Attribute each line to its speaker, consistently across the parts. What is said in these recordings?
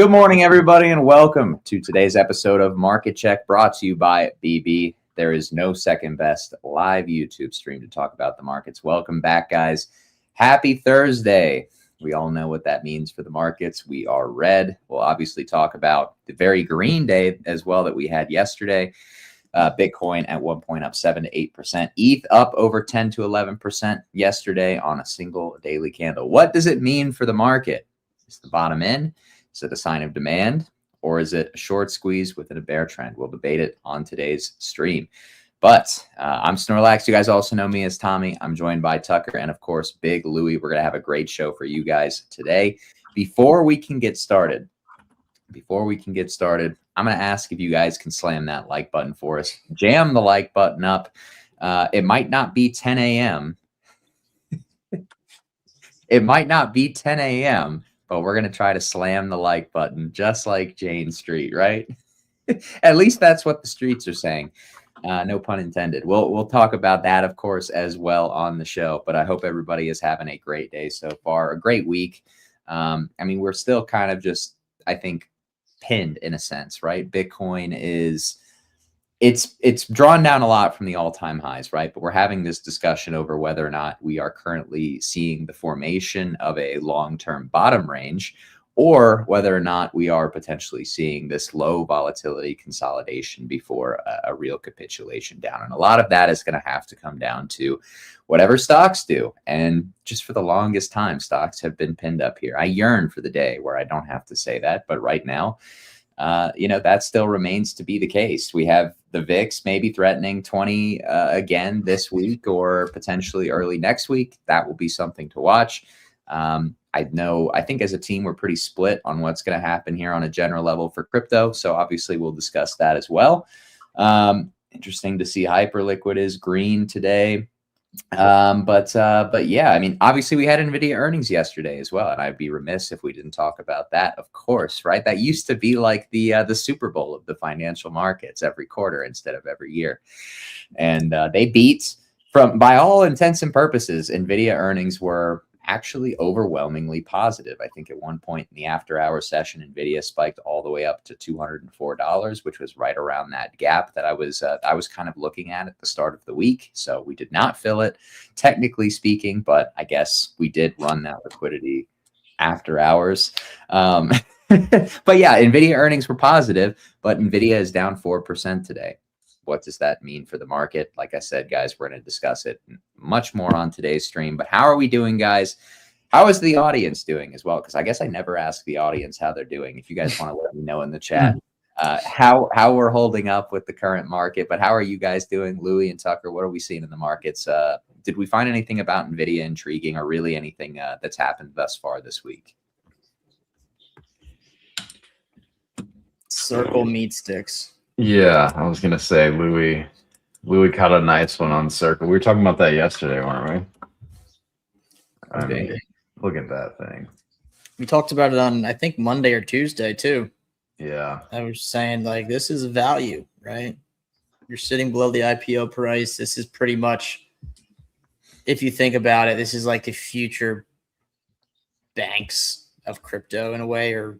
Speaker 1: Good morning, everybody, and welcome to today's episode of Market Check, brought to you by BB. There is no second best live YouTube stream to talk about the markets. Welcome back, guys. Happy Thursday. We all know what that means for the markets. We are red. We'll obviously talk about the very green day as well that we had yesterday. Bitcoin at one point up 7 to 8%. ETH up over 10 to 11% yesterday on a single daily candle. What does it mean for the market? Is the bottom in? Is it a sign of demand, or is it a short squeeze within a bear trend? We'll debate it on today's stream. But I'm Snorlax. You guys also know me as Tommy. I'm joined by Tucker and, of course, Big Louie. We're going to have a great show for you guys today. Before we can get started, I'm going to ask if you guys can slam that like button for us. Jam the like button up. It might not be 10 a.m. It might not be 10 a.m., but we're going to try to slam the like button just like Jane Street, right? At least that's what the streets are saying. No pun intended. We'll talk about that, of course, as well on the show. But I hope everybody is having a great day so far, a great week. I mean, we're still kind of just, I think, pinned in a sense, right? Bitcoin is... It's drawn down a lot from the all-time highs, right? But we're having this discussion over whether or not we are currently seeing the formation of a long-term bottom range, or whether or not we are potentially seeing this low volatility consolidation before a real capitulation down. And a lot of that is going to have to come down to whatever stocks do. And just for the longest time, stocks have been pinned up here. I yearn for the day where I don't have to say that, but right now, that still remains to be the case. We have the VIX maybe threatening 20 again this week, or potentially early next week. That will be something to watch. I think as a team, we're pretty split on what's going to happen here on a general level for crypto. So obviously we'll discuss that as well. Interesting to see Hyperliquid is green today. But yeah, I mean, obviously we had NVIDIA earnings yesterday as well, and I'd be remiss if we didn't talk about that, of course, right? That used to be like the Super Bowl of the financial markets every quarter instead of every year. And they beat, by all intents and purposes, NVIDIA earnings were actually overwhelmingly positive. I think at one point in the after-hour session, NVIDIA spiked all the way up to $204, which was right around that gap that I was kind of looking at the start of the week. So we did not fill it, technically speaking, but I guess we did run that liquidity after hours. But yeah, NVIDIA earnings were positive, but NVIDIA is down 4% today. What does that mean for the market? Like I said, guys, we're going to discuss it much more on today's stream. But how are we doing, guys? How is the audience doing as well? Because I guess I never ask the audience how they're doing. If you guys want to let me know in the chat how we're holding up with the current market. But how are you guys doing? Louie and Tucker, what are we seeing in the markets? Did we find anything about NVIDIA intriguing, or really anything that's happened thus far this week?
Speaker 2: Circle meat sticks.
Speaker 3: Yeah, I was gonna say Louis caught a nice one on Circle. We were talking about that yesterday, weren't we? I mean, look at that thing.
Speaker 2: We talked about it on, I think, Monday or Tuesday too.
Speaker 3: Yeah.
Speaker 2: I was saying, like, this is a value, right? You're sitting below the IPO price. This is pretty much, if you think about it, this is like the future banks of crypto in a way, or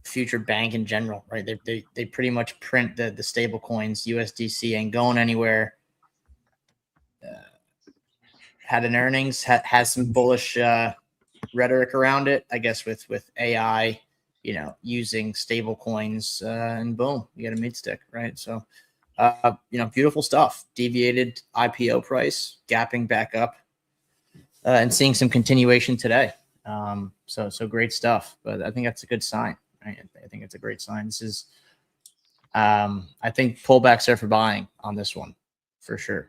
Speaker 2: future bank in general, right? They pretty much print the stable coins. USDC ain't going anywhere. Had an earnings, has some bullish rhetoric around it, I guess, with AI, using stable coins, and boom, you get a meat stick, right? So, beautiful stuff. Deviated IPO price, gapping back up, and seeing some continuation today. So great stuff. But I think that's a good sign. Right? I think it's a great sign. This is, I think pullbacks are for buying on this one, for sure.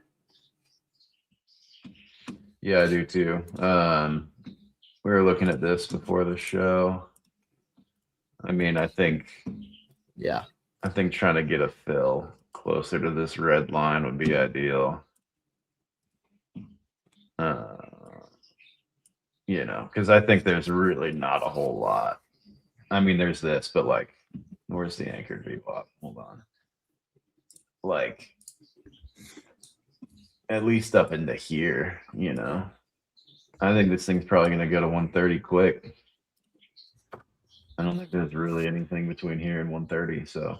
Speaker 3: Yeah, I do too. We were looking at this before the show. I mean, I think trying to get a fill closer to this red line would be ideal. Because I think there's really not a whole lot. I mean, there's this, but like, where's the anchored VWAP? Hold on. Like, at least up into here, I think this thing's probably going to go to 130 quick. I don't think there's really anything between here and 130. So,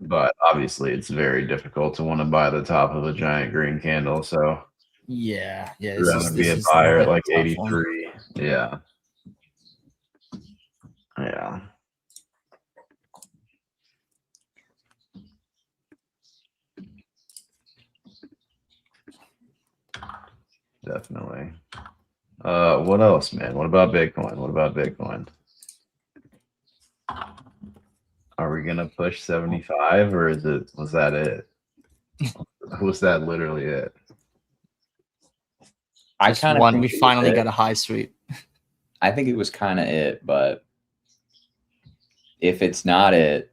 Speaker 3: but obviously, it's very difficult to want to buy the top of a giant green candle. So,
Speaker 2: Yeah.
Speaker 3: you're gonna be a
Speaker 2: This
Speaker 3: buyer at
Speaker 2: the
Speaker 3: like
Speaker 2: tough one.
Speaker 3: 83. Yeah. Yeah. Definitely. What else, man? What about Bitcoin? What about Bitcoin? Are we gonna push 75 or was that it? Was that literally it?
Speaker 1: I
Speaker 2: Just
Speaker 1: kind of
Speaker 2: one.
Speaker 1: think
Speaker 2: We
Speaker 1: it was
Speaker 2: finally
Speaker 1: it.
Speaker 2: got a high sweep.
Speaker 1: I think it was kind of it, but if it's not it,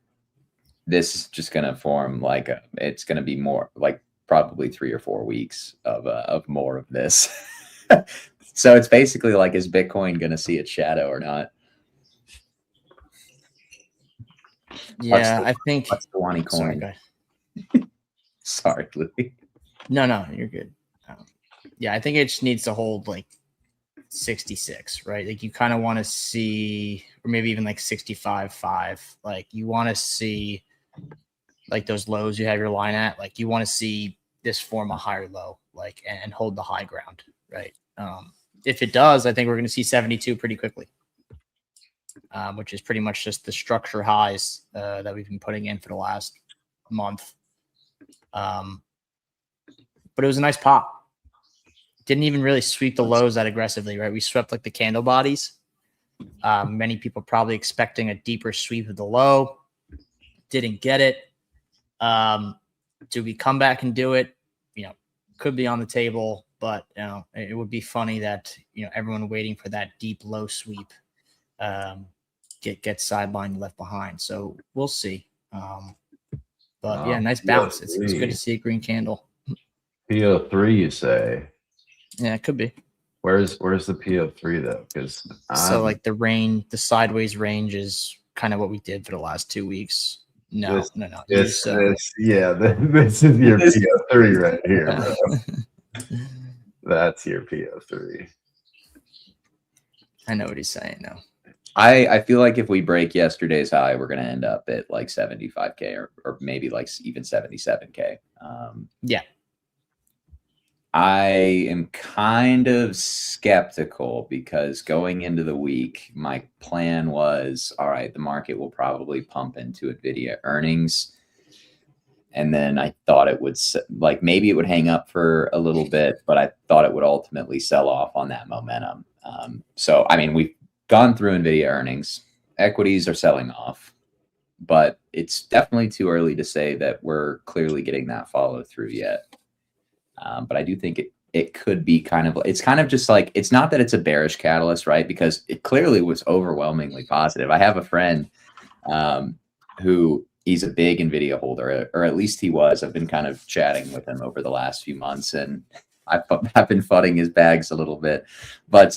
Speaker 1: this is just going to form like it's going to be more like probably 3 or 4 weeks of more of this. So it's basically like, is Bitcoin going to see its shadow or not?
Speaker 2: Yeah, I think.
Speaker 1: What's the one
Speaker 2: Sorry,
Speaker 1: coin?
Speaker 2: go ahead.
Speaker 1: Sorry, Louis.
Speaker 2: No, you're good. Yeah, I think it just needs to hold like 66, right? Like you kind of want to see, or maybe even like 65.5. Like you want to see like those lows you have your line at. Like you want to see this form a higher low, like and hold the high ground, right? If it does, I think we're going to see 72 pretty quickly, which is pretty much just the structure highs that we've been putting in for the last month. But it was a nice pop. Didn't even really sweep the lows that aggressively, right? We swept like the candle bodies. Many people probably expecting a deeper sweep of the low. Didn't get it. Do we come back and do it? Could be on the table, but it would be funny that everyone waiting for that deep low sweep get sidelined, left behind. So we'll see. But yeah, nice bounce. It's good to see a green candle.
Speaker 3: PO3, you say?
Speaker 2: Yeah, it could be.
Speaker 3: Where's the PO3 though? Because
Speaker 2: so like the sideways range is kind of what we did for the last 2 weeks. No.
Speaker 3: This is your PO3 right here, bro. That's your PO3.
Speaker 2: I know what he's saying now.
Speaker 1: I feel like if we break yesterday's high, we're going to end up at like 75K or maybe like even 77K.
Speaker 2: Yeah.
Speaker 1: I am kind of skeptical because going into the week, my plan was, all right, the market will probably pump into NVIDIA earnings. And then I thought it would, like, maybe it would hang up for a little bit, but I thought it would ultimately sell off on that momentum. So, I mean, we've gone through NVIDIA earnings. Equities are selling off, but it's definitely too early to say that we're clearly getting that follow through yet. But I do think it could be it's kind of just like, it's not that it's a bearish catalyst, right? Because it clearly was overwhelmingly positive. I have a friend who he's a big NVIDIA holder, or at least he was. I've been kind of chatting with him over the last few months, and I've been fudding his bags a little bit. But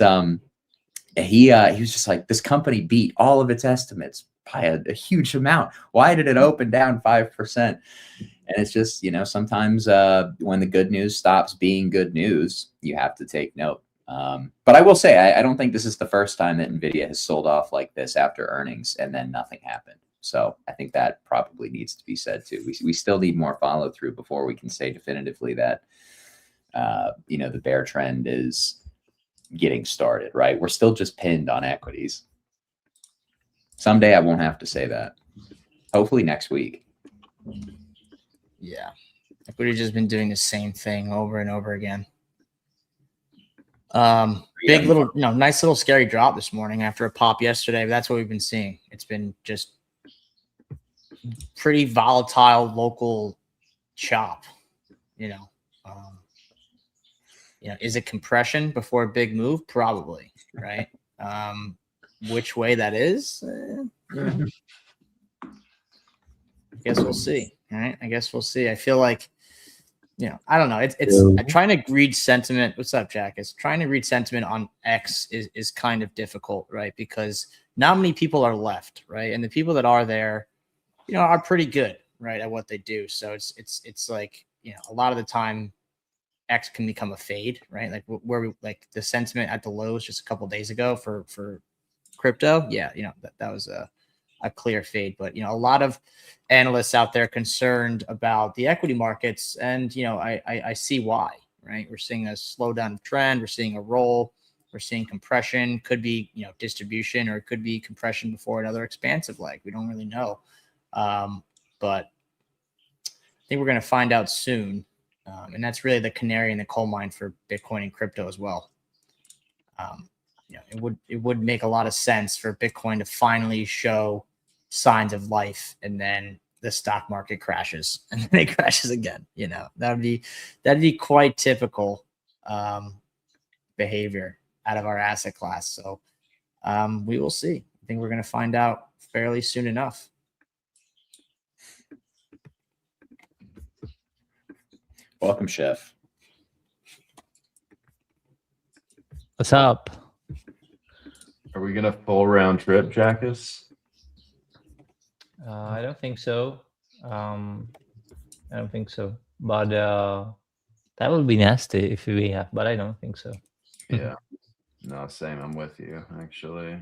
Speaker 1: he was just like, this company beat all of its estimates by a huge amount. Why did it open down 5%? And it's just, sometimes when the good news stops being good news, you have to take note. But I will say, I don't think this is the first time that NVIDIA has sold off like this after earnings and then nothing happened. So I think that probably needs to be said too. We still need more follow through before we can say definitively that, the bear trend is getting started, right? We're still just pinned on equities. Someday I won't have to say that. Hopefully next week.
Speaker 2: Yeah. Equity's just been doing the same thing over and over again. Nice little scary drop this morning after a pop yesterday. But that's what we've been seeing. It's been just pretty volatile local chop, is it compression before a big move? Probably, right? Which way that is, I guess we'll see. All right. I guess we'll see. I feel like, I don't know. It's trying to read sentiment. What's up, Jack? It's trying to read sentiment on X is kind of difficult, right? Because not many people are left, right? And the people that are there, are pretty good, right, at what they do. So it's like, a lot of the time X can become a fade, right? Like where we like the sentiment at the lows just a couple of days ago for crypto. Yeah, that was a clear fade. But a lot of analysts out there concerned about the equity markets, and I see why. Right, we're seeing a slowdown of trend. We're seeing a roll. We're seeing compression. Could be distribution, or it could be compression before another expansive leg. We don't really know, but I think we're going to find out soon. And that's really the canary in the coal mine for Bitcoin and crypto as well. It would make a lot of sense for Bitcoin to finally show signs of life, and then the stock market crashes, and then it crashes again. That'd be quite typical behavior out of our asset class. So we will see. I think we're going to find out fairly soon enough.
Speaker 1: Welcome, Chef.
Speaker 4: What's up?
Speaker 3: Are we gonna full round trip, Jackus?
Speaker 4: I don't think so. I don't think so. But that would be nasty if we have. But I don't think so.
Speaker 3: Yeah. No, same. I'm with you, actually.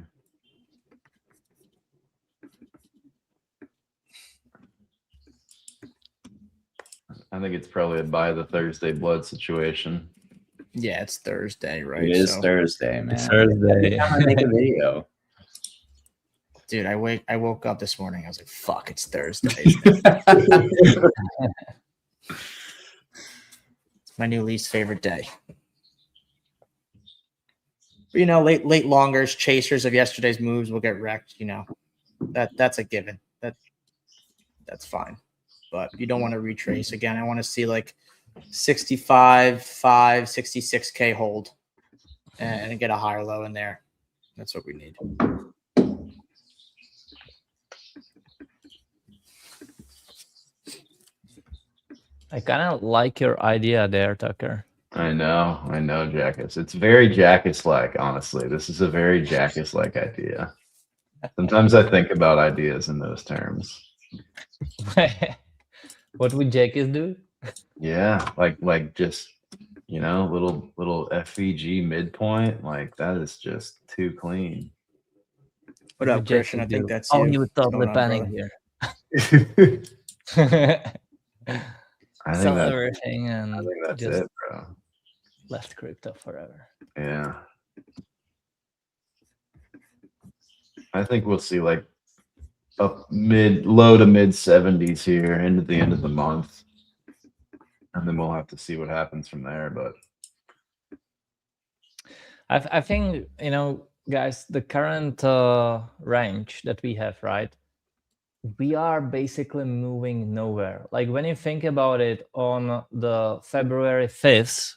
Speaker 3: I think it's probably a buy the Thursday blood situation.
Speaker 2: Yeah, it's Thursday, right?
Speaker 1: It is Thursday, man.
Speaker 4: It's Thursday.
Speaker 1: I'm gonna make a video.
Speaker 2: Dude, I woke up this morning. I was like, "Fuck, it's Thursday." It's my new least favorite day. But, late longers, chasers of yesterday's moves will get wrecked. That's a given. That's fine. But you don't want to retrace again. I want to see like 65, 5, 66K hold and get a higher low in there. That's what we need.
Speaker 4: I kind of like your idea there, Tucker.
Speaker 3: I know, Jackus. It's very Jackus-like, honestly. This is a very Jackus-like idea. Sometimes I think about ideas in those terms.
Speaker 4: What would Jackus do?
Speaker 3: Yeah, like just little FVG midpoint, like that is just too clean.
Speaker 2: What up, Christian? I think that's
Speaker 4: you.
Speaker 2: you.
Speaker 4: He would totally panic here.
Speaker 3: I
Speaker 4: Sell
Speaker 3: think
Speaker 4: everything and
Speaker 3: that's
Speaker 4: just
Speaker 3: it, bro.
Speaker 4: left crypto forever.
Speaker 3: Yeah. I think we'll see like up low to mid 70s here into the end of the month. And then we'll have to see what happens from there. But
Speaker 4: I think, guys, the current range that we have, right? We are basically moving nowhere. Like when you think about it, on the February 5th,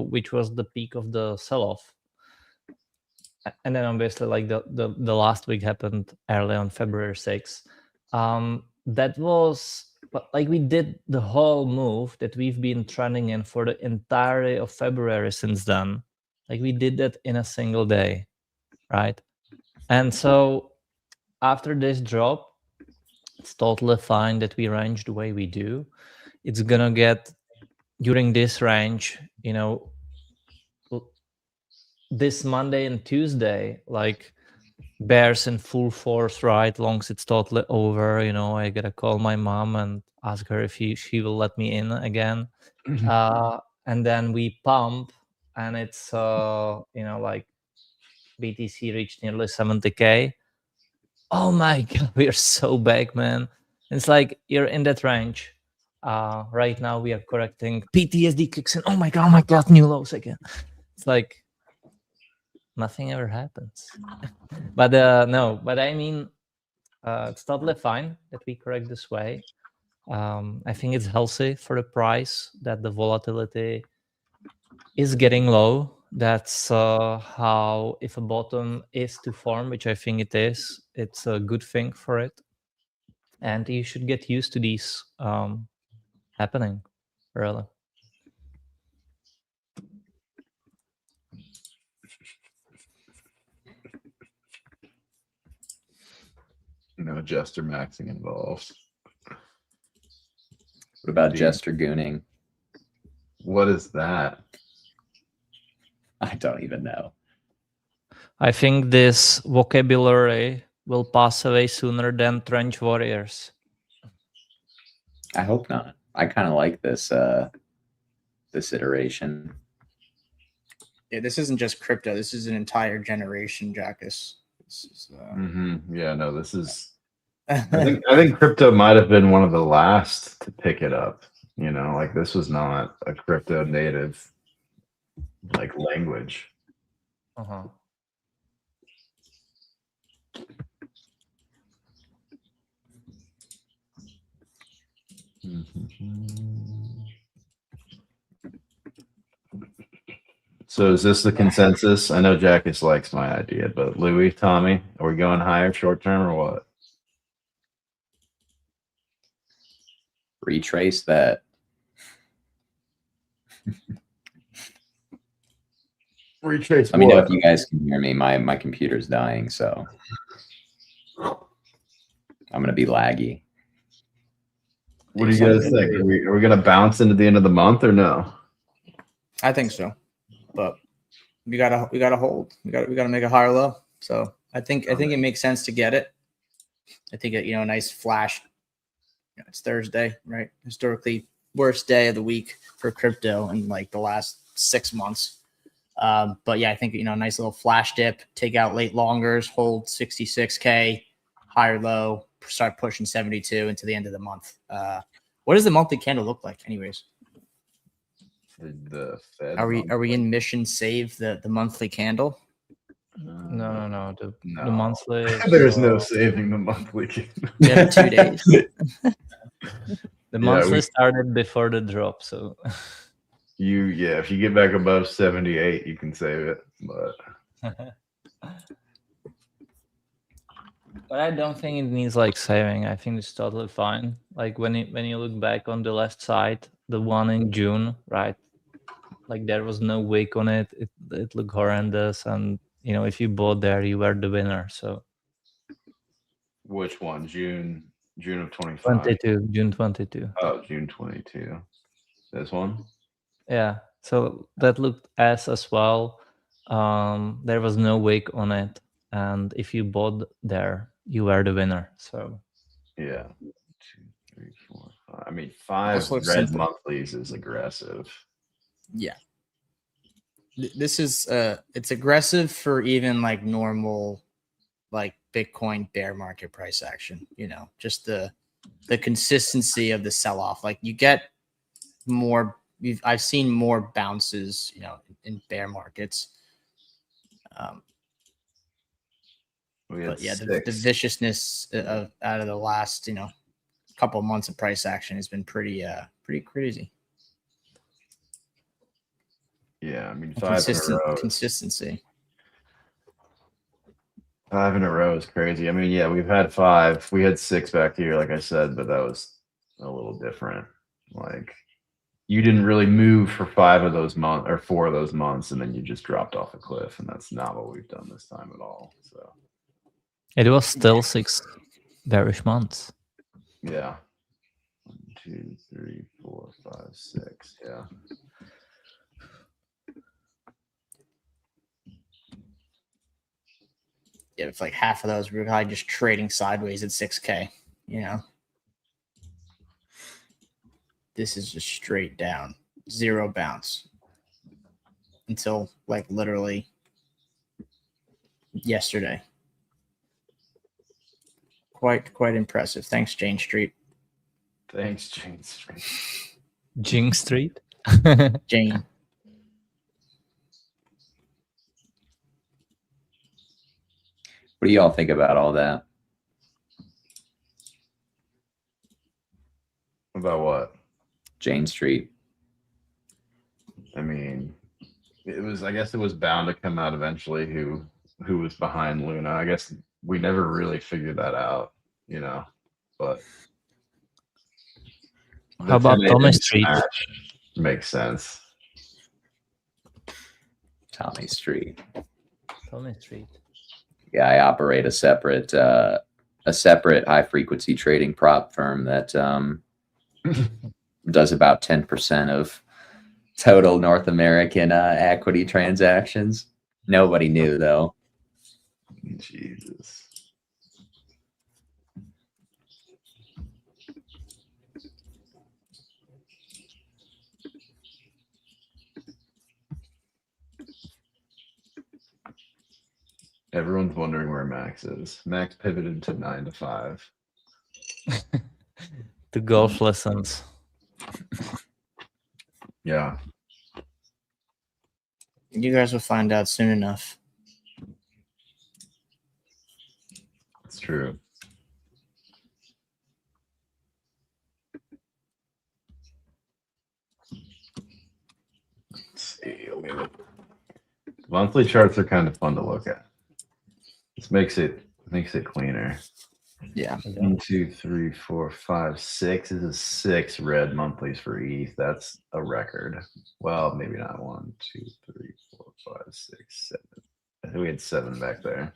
Speaker 4: which was the peak of the sell-off, and then obviously like the last week happened early on February 6th. That was like we did the whole move that we've been trending in for the entirety of February since then. Like we did that in a single day, right? And so after this drop, it's totally fine that we range the way we do. It's gonna get during this range, this Monday and Tuesday, like bears in full force, right? Longs it's totally over. I gotta call my mom and ask her if she will let me in again. And then we pump, and it's like BTC reached nearly 70K. Oh my god, we are so back, man. It's like you're in that range. Right now we are correcting. PTSD kicks in. Oh my god, new lows again. It's like nothing ever happens. But no, but I mean, it's totally fine that we correct this way. I think it's healthy for the price that the volatility is getting low. That's how, if a bottom is to form, which I think it is, it's a good thing for it. And you should get used to these happening, really.
Speaker 3: No jester maxing involved.
Speaker 1: What about jester gooning?
Speaker 3: What is that?
Speaker 1: I don't even know.
Speaker 4: I think this vocabulary will pass away sooner than trench warriors.
Speaker 1: I hope not. I kind of like this this iteration.
Speaker 2: Yeah, this isn't just crypto. This is an entire generation, Jackus. This is,
Speaker 3: Yeah, no, this is. I think crypto might have been one of the last to pick it up. You know, like this was not a crypto native like language.
Speaker 4: Uh-huh.
Speaker 3: So is this the consensus? I know Jackus likes my idea, but Louis, Tommy, are we going higher short term or what?
Speaker 1: Retrace that.
Speaker 3: Retrace.
Speaker 1: Let me know if you guys can hear me. My computer's dying, so I'm gonna be laggy.
Speaker 3: What do you guys think? Are we gonna bounce into the end of the month or no?
Speaker 2: I think so, but we gotta hold. We gotta make a higher low. So I think it makes sense to get it. I think a nice flash. It's Thursday, right? Historically worst day of the week for crypto in like the last 6 months. But yeah, I think nice little flash dip, take out late longers, hold 66K, higher low, start pushing 72 into the end of the month. What does the monthly candle look like, anyways?
Speaker 3: The Fed.
Speaker 2: Are we in mission save the monthly candle?
Speaker 4: No. The monthly.
Speaker 3: There's no saving the monthly.
Speaker 2: We have 2 days.
Speaker 4: The monthly started before the drop, so.
Speaker 3: If you get back above 78, you can save it. But
Speaker 4: I don't think it needs like saving. I think it's totally fine. Like when you look back on the left side, the one in June, right? Like there was no wick on it. It looked horrendous, and if you bought there, you were the winner. So.
Speaker 3: Which one? June of 25.
Speaker 4: 22, June 22.
Speaker 3: Oh, June 22. This one?
Speaker 4: Yeah. So that looked as well. There was no wick on it, and if you bought there, you were the winner. So.
Speaker 3: Yeah. 2, 3, 4, 5. I mean, 5 red
Speaker 2: simple.
Speaker 3: monthlies is aggressive.
Speaker 2: Yeah. This is it's aggressive for even like normal like Bitcoin bear market price action, just the consistency of the sell-off. Like you get more, I've seen more bounces, in bear markets. But yeah, the viciousness out of the last, couple of months of price action has been pretty crazy.
Speaker 3: Yeah, I mean, 5 in a row.
Speaker 2: Consistency.
Speaker 3: 5 in a row is crazy. I mean, yeah, we've had 5. We had 6 back here, like I said, but that was a little different. Like, you didn't really move for 5 of those months or 4 of those months, and then you just dropped off a cliff, and that's not what we've done this time at all. So
Speaker 4: it was still 6 bearish months.
Speaker 3: Yeah. 1, 2, 3, 4, 5, 6. Yeah.
Speaker 2: Yeah, it's like half of those were probably just trading sideways at 6K, This is just straight down, 0 bounce until like literally yesterday. Quite impressive. Thanks, Jane Street.
Speaker 3: Thanks, Jane Street.
Speaker 4: Jing Street?
Speaker 2: Jane.
Speaker 1: What do y'all think about all that?
Speaker 3: About what?
Speaker 1: Jane Street.
Speaker 3: I mean, I guess it was bound to come out eventually who was behind Luna. I guess we never really figured that out, but
Speaker 4: how about Tommy Street?
Speaker 3: Makes sense.
Speaker 1: Tommy Street.
Speaker 4: Tommy Street.
Speaker 1: Yeah, I operate a separate high frequency trading prop firm that does about 10% of total North American equity transactions. Nobody knew though.
Speaker 3: Jesus. Everyone's wondering where Max is. Max pivoted to 9 to 5.
Speaker 4: The golf lessons.
Speaker 3: Yeah.
Speaker 2: You guys will find out soon enough.
Speaker 3: It's true. Let's see. Monthly charts are kind of fun to look at. This makes it cleaner.
Speaker 2: Yeah.
Speaker 3: 1, 2, 3, 4, 5, 6. This is 6 red monthlies for ETH. That's a record. Well, maybe not 1, 2, 3, 4, 5, 6, 7. I think we had 7 back there.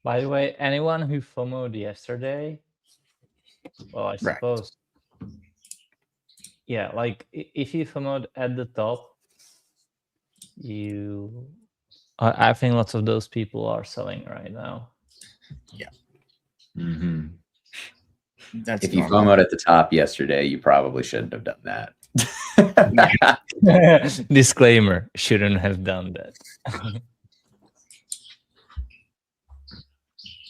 Speaker 4: By the way, anyone who FOMO'd yesterday, well, I suppose, yeah, like if you FOMO'd at the top, I think lots of those people are selling right now.
Speaker 2: Yeah.
Speaker 3: Mm-hmm.
Speaker 2: That's
Speaker 1: If you
Speaker 2: normal.
Speaker 1: FOMO'd at the top yesterday, you probably shouldn't have done that.
Speaker 4: Disclaimer, shouldn't have done that.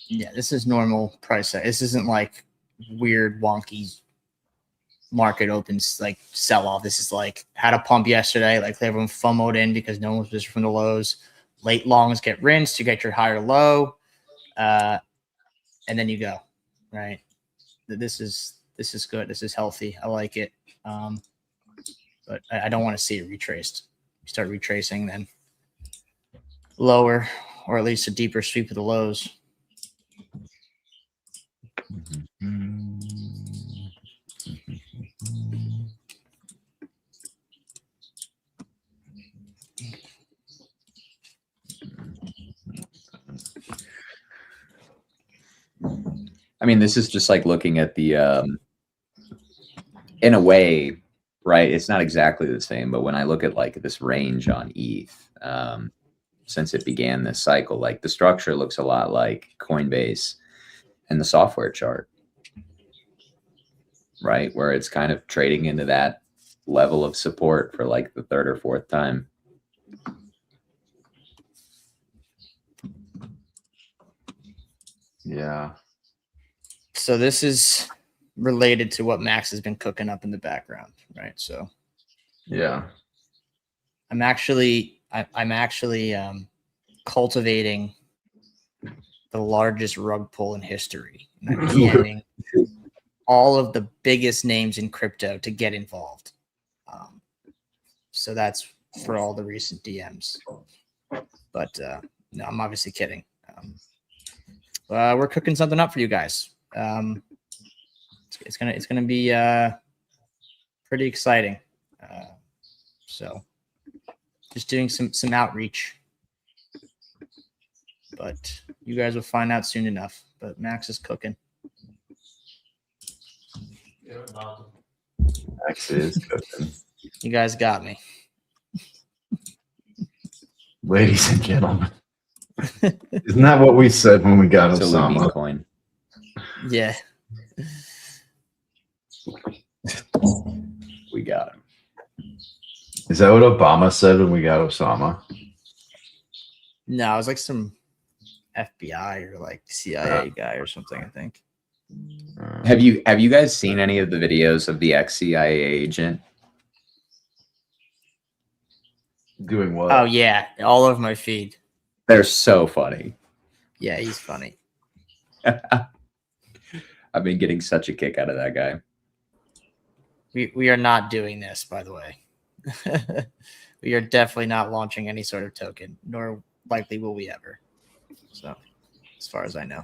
Speaker 2: Yeah, this is normal price. This isn't like weird wonky market opens like sell off. This is like had a pump yesterday, like everyone FOMO'd in because no one was positioned from the lows. Late longs get rinsed, you get your higher low, and then you go. Right. This is good. This is healthy. I like it. But I don't want to see it retraced. You start retracing, then lower or at least a deeper sweep of the lows.
Speaker 1: I mean, this is just like looking at the, in a way, right? It's not exactly the same, but when I look at like this range on ETH, since it began this cycle, like the structure looks a lot like Coinbase and the software chart, right? Where it's kind of trading into that level of support for like the third or fourth time.
Speaker 3: Yeah.
Speaker 2: So this is related to what Max has been cooking up in the background, right? So
Speaker 3: Yeah.
Speaker 2: I'm actually cultivating the largest rug pull in history. And I'm DMing all of the biggest names in crypto to get involved. So that's for all the recent DMs. But no, I'm obviously kidding. We're cooking something up for you guys. It's gonna be pretty exciting. So just doing some outreach, but you guys will find out soon enough. But Max is cooking.
Speaker 3: Max is cooking.
Speaker 2: You guys got me.
Speaker 3: Ladies and gentlemen. Isn't that what we said when we got
Speaker 1: It's a Lubin
Speaker 3: Osama?
Speaker 1: coin.
Speaker 2: Yeah.
Speaker 1: We got him.
Speaker 3: Is that what Obama said when we got Osama?
Speaker 2: No, it was like some FBI or like CIA guy or something, I think.
Speaker 1: Have you guys seen any of the videos of the ex-CIA agent?
Speaker 3: Doing what?
Speaker 2: Oh yeah, all over my feed.
Speaker 1: They're so funny.
Speaker 2: Yeah, he's funny.
Speaker 1: I've been getting such a kick out of that guy.
Speaker 2: We are not doing this, by the way. We are definitely not launching any sort of token, nor likely will we ever. So, as far as I know.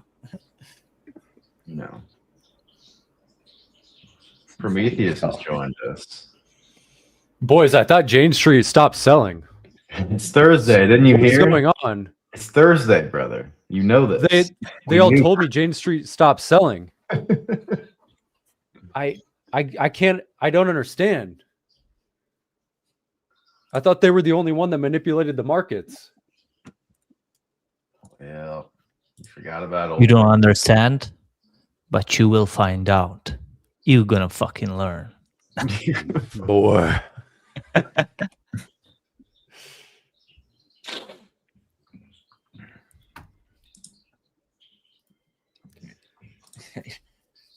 Speaker 3: No. Prometheus has joined us.
Speaker 5: Boys, I thought Jane Street stopped selling.
Speaker 3: It's Thursday. Didn't you
Speaker 5: What's
Speaker 3: hear?
Speaker 5: going on?
Speaker 3: It's Thursday, brother. You know this.
Speaker 5: They all told me Jane Street stopped selling. I can't. I don't understand. I thought they were the only one that manipulated the markets.
Speaker 3: Yeah, you forgot about
Speaker 4: You
Speaker 3: it.
Speaker 4: don't understand, but you will find out. You're gonna fucking learn.
Speaker 5: Boy.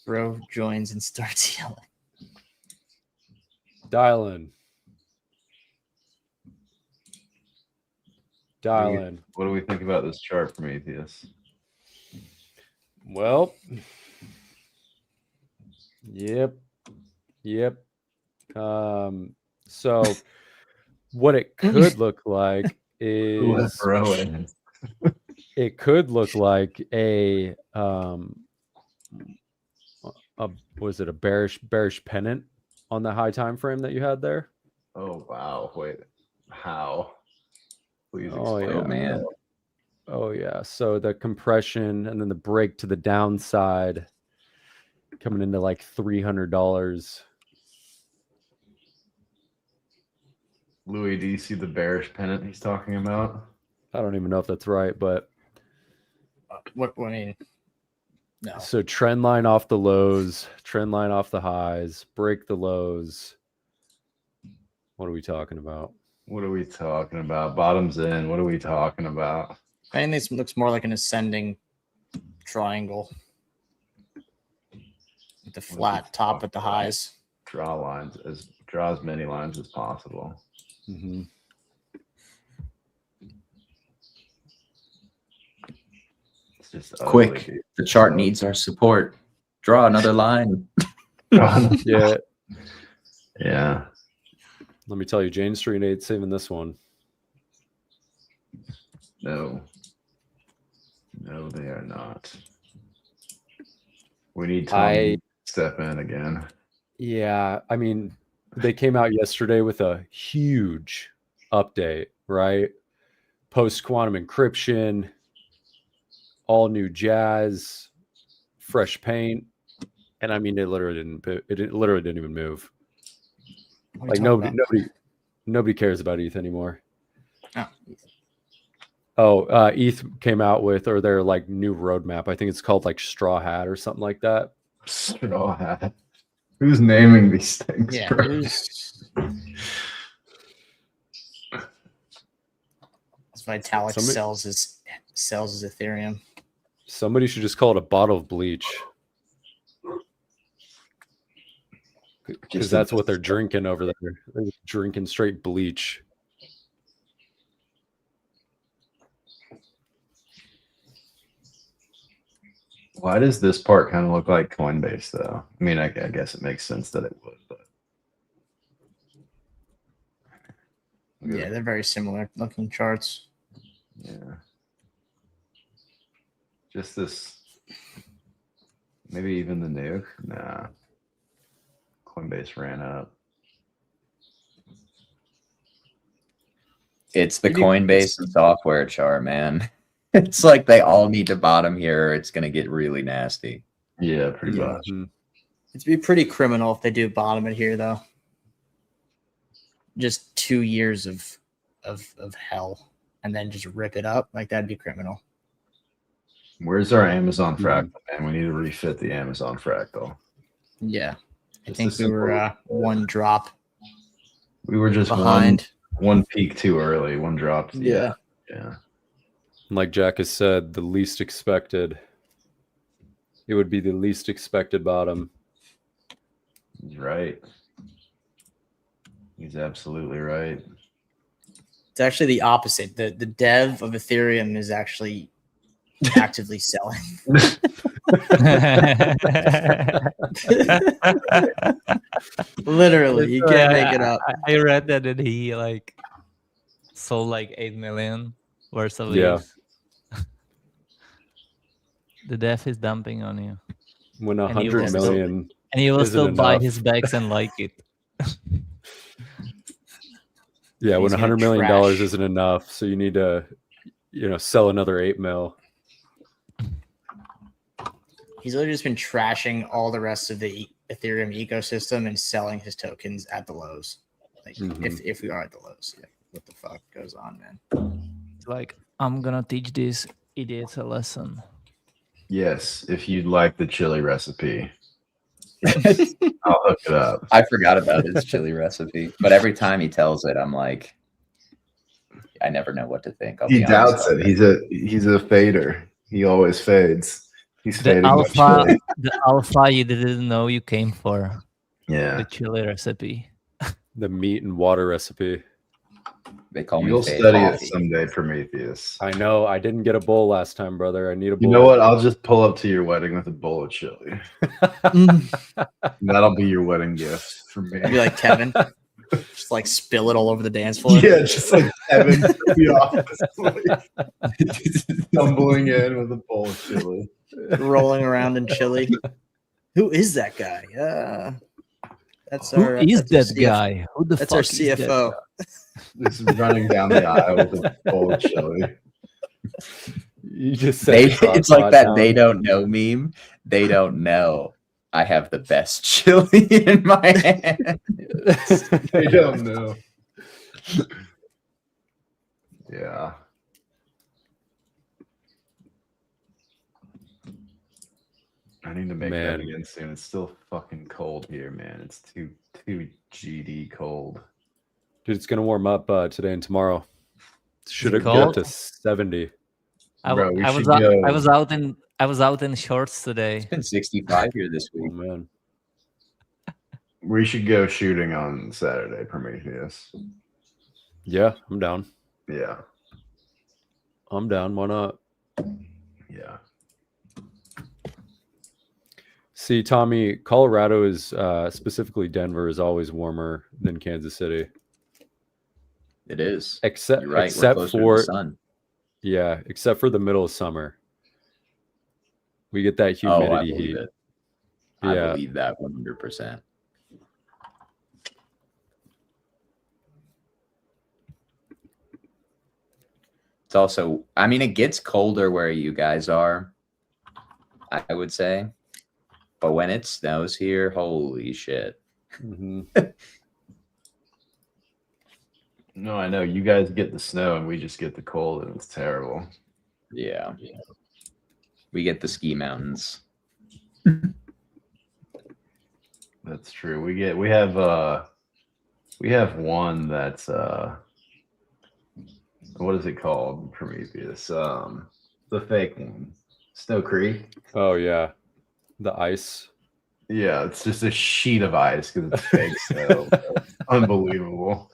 Speaker 2: Bro joins and starts yelling.
Speaker 5: Dial in. Dial in.
Speaker 3: What do we think about this chart, Prometheus?
Speaker 5: Well, yep. So what it could look like is it could look like a was it a bearish pennant on the high time frame that you had there?
Speaker 3: Oh wow! Wait, how? Please
Speaker 5: Oh,
Speaker 3: explain.
Speaker 1: Oh man.
Speaker 5: Oh yeah. So the compression and then the break to the downside coming into like $300.
Speaker 3: Louis, do you see the bearish pennant he's talking about?
Speaker 5: I don't even know if that's right, but
Speaker 2: What I mean? No.
Speaker 5: so trend line off the lows, trend line off the highs, break the lows. What are we talking about?
Speaker 3: What are we talking about? Bottoms in. What are we talking about?
Speaker 2: I think this looks more like an ascending triangle with the flat top at the highs.
Speaker 3: Draw as many lines as possible.
Speaker 5: Mm-hmm.
Speaker 3: It's just
Speaker 1: Quick.
Speaker 3: ugly, dude.
Speaker 1: The chart needs our support. Draw another line.
Speaker 5: Yeah.
Speaker 3: Yeah.
Speaker 5: Let me tell you, Jane Street ain't saving this one.
Speaker 3: No, they are not. We need Tommy to step in again.
Speaker 5: Yeah, I mean, they came out yesterday with a huge update, right? Post quantum encryption, all new jazz, fresh paint, and I mean, it literally didn't even move.
Speaker 2: What are you
Speaker 5: Like
Speaker 2: talking about?
Speaker 5: nobody cares about ETH anymore.
Speaker 2: Oh,
Speaker 5: ETH came out with, or their like new roadmap. I think it's called like Straw Hat or something like that.
Speaker 3: Straw Hat. Who's naming these things?
Speaker 2: yeah.
Speaker 3: bro?
Speaker 2: Who's Vitalik sells his Ethereum.
Speaker 5: Somebody should just call it a bottle of bleach, because that's what they're drinking over there. They're drinking straight bleach.
Speaker 3: Why does this part kind of look like Coinbase, though? I mean, I guess it makes sense that it would, but
Speaker 2: Yeah, they're very similar looking charts.
Speaker 3: yeah. Just this, maybe even the nuke. Nah, Coinbase ran up.
Speaker 1: It's the Coinbase and software chart, man. It's like they all need to bottom here, or it's gonna get really nasty.
Speaker 3: Yeah, pretty
Speaker 2: Yeah.
Speaker 3: much.
Speaker 2: It'd be pretty criminal if they do bottom it here, though. Just 2 years of hell, and then just rip it up. Like, that'd be criminal.
Speaker 3: Where's our Amazon fractal, man? We need to refit the Amazon fractal.
Speaker 2: Yeah, I
Speaker 3: Just
Speaker 2: think we
Speaker 3: assume
Speaker 2: were one drop
Speaker 3: we were just
Speaker 2: behind.
Speaker 3: one peak too early. One drop. Yeah.
Speaker 5: Like Jack has said, the least expected. It would be the least expected bottom.
Speaker 3: He's right. He's absolutely right.
Speaker 2: It's actually the opposite. The dev of Ethereum is actually actively selling. Literally, you can't make it up.
Speaker 4: I read that he like sold like 8 million worth of
Speaker 5: Yeah.
Speaker 4: ETH. The dev is dumping on you,
Speaker 5: When
Speaker 2: And he
Speaker 5: 100
Speaker 2: will
Speaker 5: million,
Speaker 4: and he will
Speaker 5: Isn't
Speaker 4: still buy
Speaker 5: enough.
Speaker 4: his bags and like it.
Speaker 5: when
Speaker 2: He's gonna
Speaker 5: $100 million
Speaker 2: trash.
Speaker 5: isn't enough, so you need to, sell another 8 mil.
Speaker 2: He's literally just been trashing all the rest of the Ethereum ecosystem and selling his tokens at the lows. Like if we are at the lows, yeah, what the fuck goes on, man?
Speaker 4: It's like, I'm gonna teach these idiots a lesson.
Speaker 3: Yes, if you'd like the chili recipe, I'll hook it up.
Speaker 1: I forgot about his chili recipe, but every time he tells it, I'm like, I never know what to think. I'll
Speaker 3: He
Speaker 1: be honest
Speaker 3: doubts
Speaker 1: about
Speaker 3: it. He's a fader. He always fades. He's
Speaker 4: The
Speaker 3: fading the
Speaker 4: alpha,
Speaker 3: chili.
Speaker 4: the alpha you didn't know you came for.
Speaker 3: Yeah.
Speaker 4: The chili recipe.
Speaker 5: The meat and water recipe.
Speaker 1: They call me
Speaker 3: You'll
Speaker 1: Fade
Speaker 3: study
Speaker 1: Coffee.
Speaker 3: it someday, Prometheus.
Speaker 5: I know. I didn't get a bowl last time, brother. I need a bowl.
Speaker 3: You know what? I'll just pull up to your wedding with a bowl of chili. That'll be your wedding gift from me.
Speaker 2: Be like Kevin, just like spill it all over the dance floor.
Speaker 3: Yeah, just like Evan from the office, like, stumbling in with a bowl of chili.
Speaker 2: Rolling around in chili. Who is that guy? That's
Speaker 4: Who
Speaker 2: our.
Speaker 4: is
Speaker 2: that's our
Speaker 4: that guy? Who the
Speaker 2: That's
Speaker 4: fuck
Speaker 2: our
Speaker 4: is that
Speaker 2: CFO.
Speaker 4: guy?
Speaker 3: Just running down the aisle with a bowl of chili.
Speaker 5: You just said
Speaker 1: It's like that they don't know meme. They don't know I have the best chili in my hand.
Speaker 3: They don't know. Yeah. I need to make that again soon. It's still fucking cold here, man. It's too GD cold.
Speaker 5: Dude, it's gonna warm up today and tomorrow. Should
Speaker 4: it
Speaker 5: have got
Speaker 4: cold?
Speaker 5: to 70.
Speaker 3: Bro, we
Speaker 4: I
Speaker 3: should
Speaker 4: was
Speaker 3: go.
Speaker 4: I was out in shorts today.
Speaker 1: It's been 65 here this
Speaker 5: Oh
Speaker 1: week.
Speaker 5: man.
Speaker 3: We should go shooting on Saturday, Prometheus.
Speaker 5: Yeah, I'm down.
Speaker 3: Yeah.
Speaker 5: I'm down. Why not?
Speaker 3: Yeah.
Speaker 5: See, Tommy, Colorado is specifically Denver is always warmer than Kansas City.
Speaker 1: It is.
Speaker 5: Except
Speaker 1: You're right. We're
Speaker 5: except
Speaker 1: closer to
Speaker 5: for
Speaker 1: the sun.
Speaker 5: yeah, except for the middle of summer. We get that
Speaker 1: Oh, I
Speaker 5: humidity
Speaker 1: believe
Speaker 5: heat.
Speaker 1: it. I
Speaker 5: Yeah.
Speaker 1: believe that 100%. It's also, I mean, it gets colder where you guys are, I would say. But when it snows here, holy shit.
Speaker 5: Mhm.
Speaker 3: No, I know. You guys get the snow and we just get the cold and it's terrible.
Speaker 1: Yeah. We get the ski mountains.
Speaker 3: That's true. We have one that's what is it called, Prometheus? The fake one. Snow Creek.
Speaker 5: Oh yeah. The ice.
Speaker 3: Yeah, it's just a sheet of ice because it's fake snow. Unbelievable.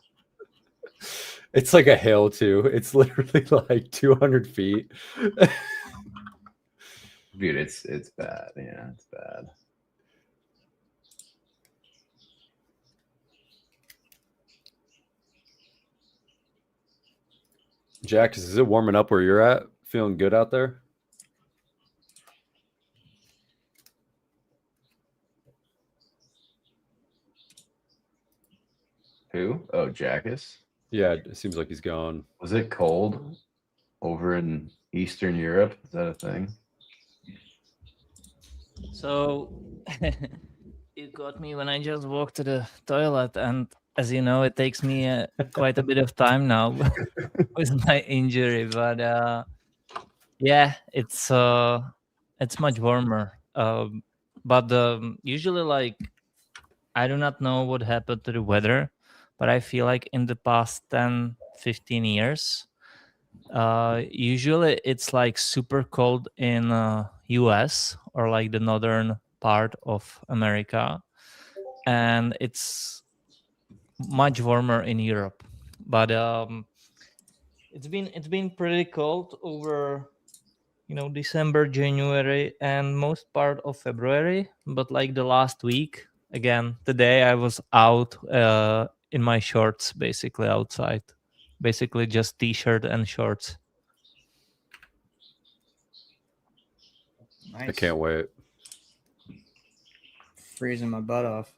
Speaker 5: It's like a hill too. It's literally like 200 feet.
Speaker 3: Dude, it's bad. Yeah, it's bad.
Speaker 5: Jack, is it warming up where you're at? Feeling good out there?
Speaker 3: Who? Oh, Jackus.
Speaker 5: Yeah, it seems like he's gone.
Speaker 3: Was it cold over in Eastern Europe? Is that a thing?
Speaker 4: So you got me when I just walked to the toilet, and as you know, it takes me quite a bit of time now with my injury. But yeah, it's much warmer. But usually, like, I do not know what happened to the weather, but I feel like in the past 10, 15 years, usually it's like super cold in US or like the northern part of America, and it's much warmer in Europe. But it's been pretty cold over December, January, and most part of February. But like the last week, again today, I was out in my shorts, basically outside, basically just t-shirt and shorts.
Speaker 2: Nice.
Speaker 5: I can't wait.
Speaker 2: Freezing my butt off.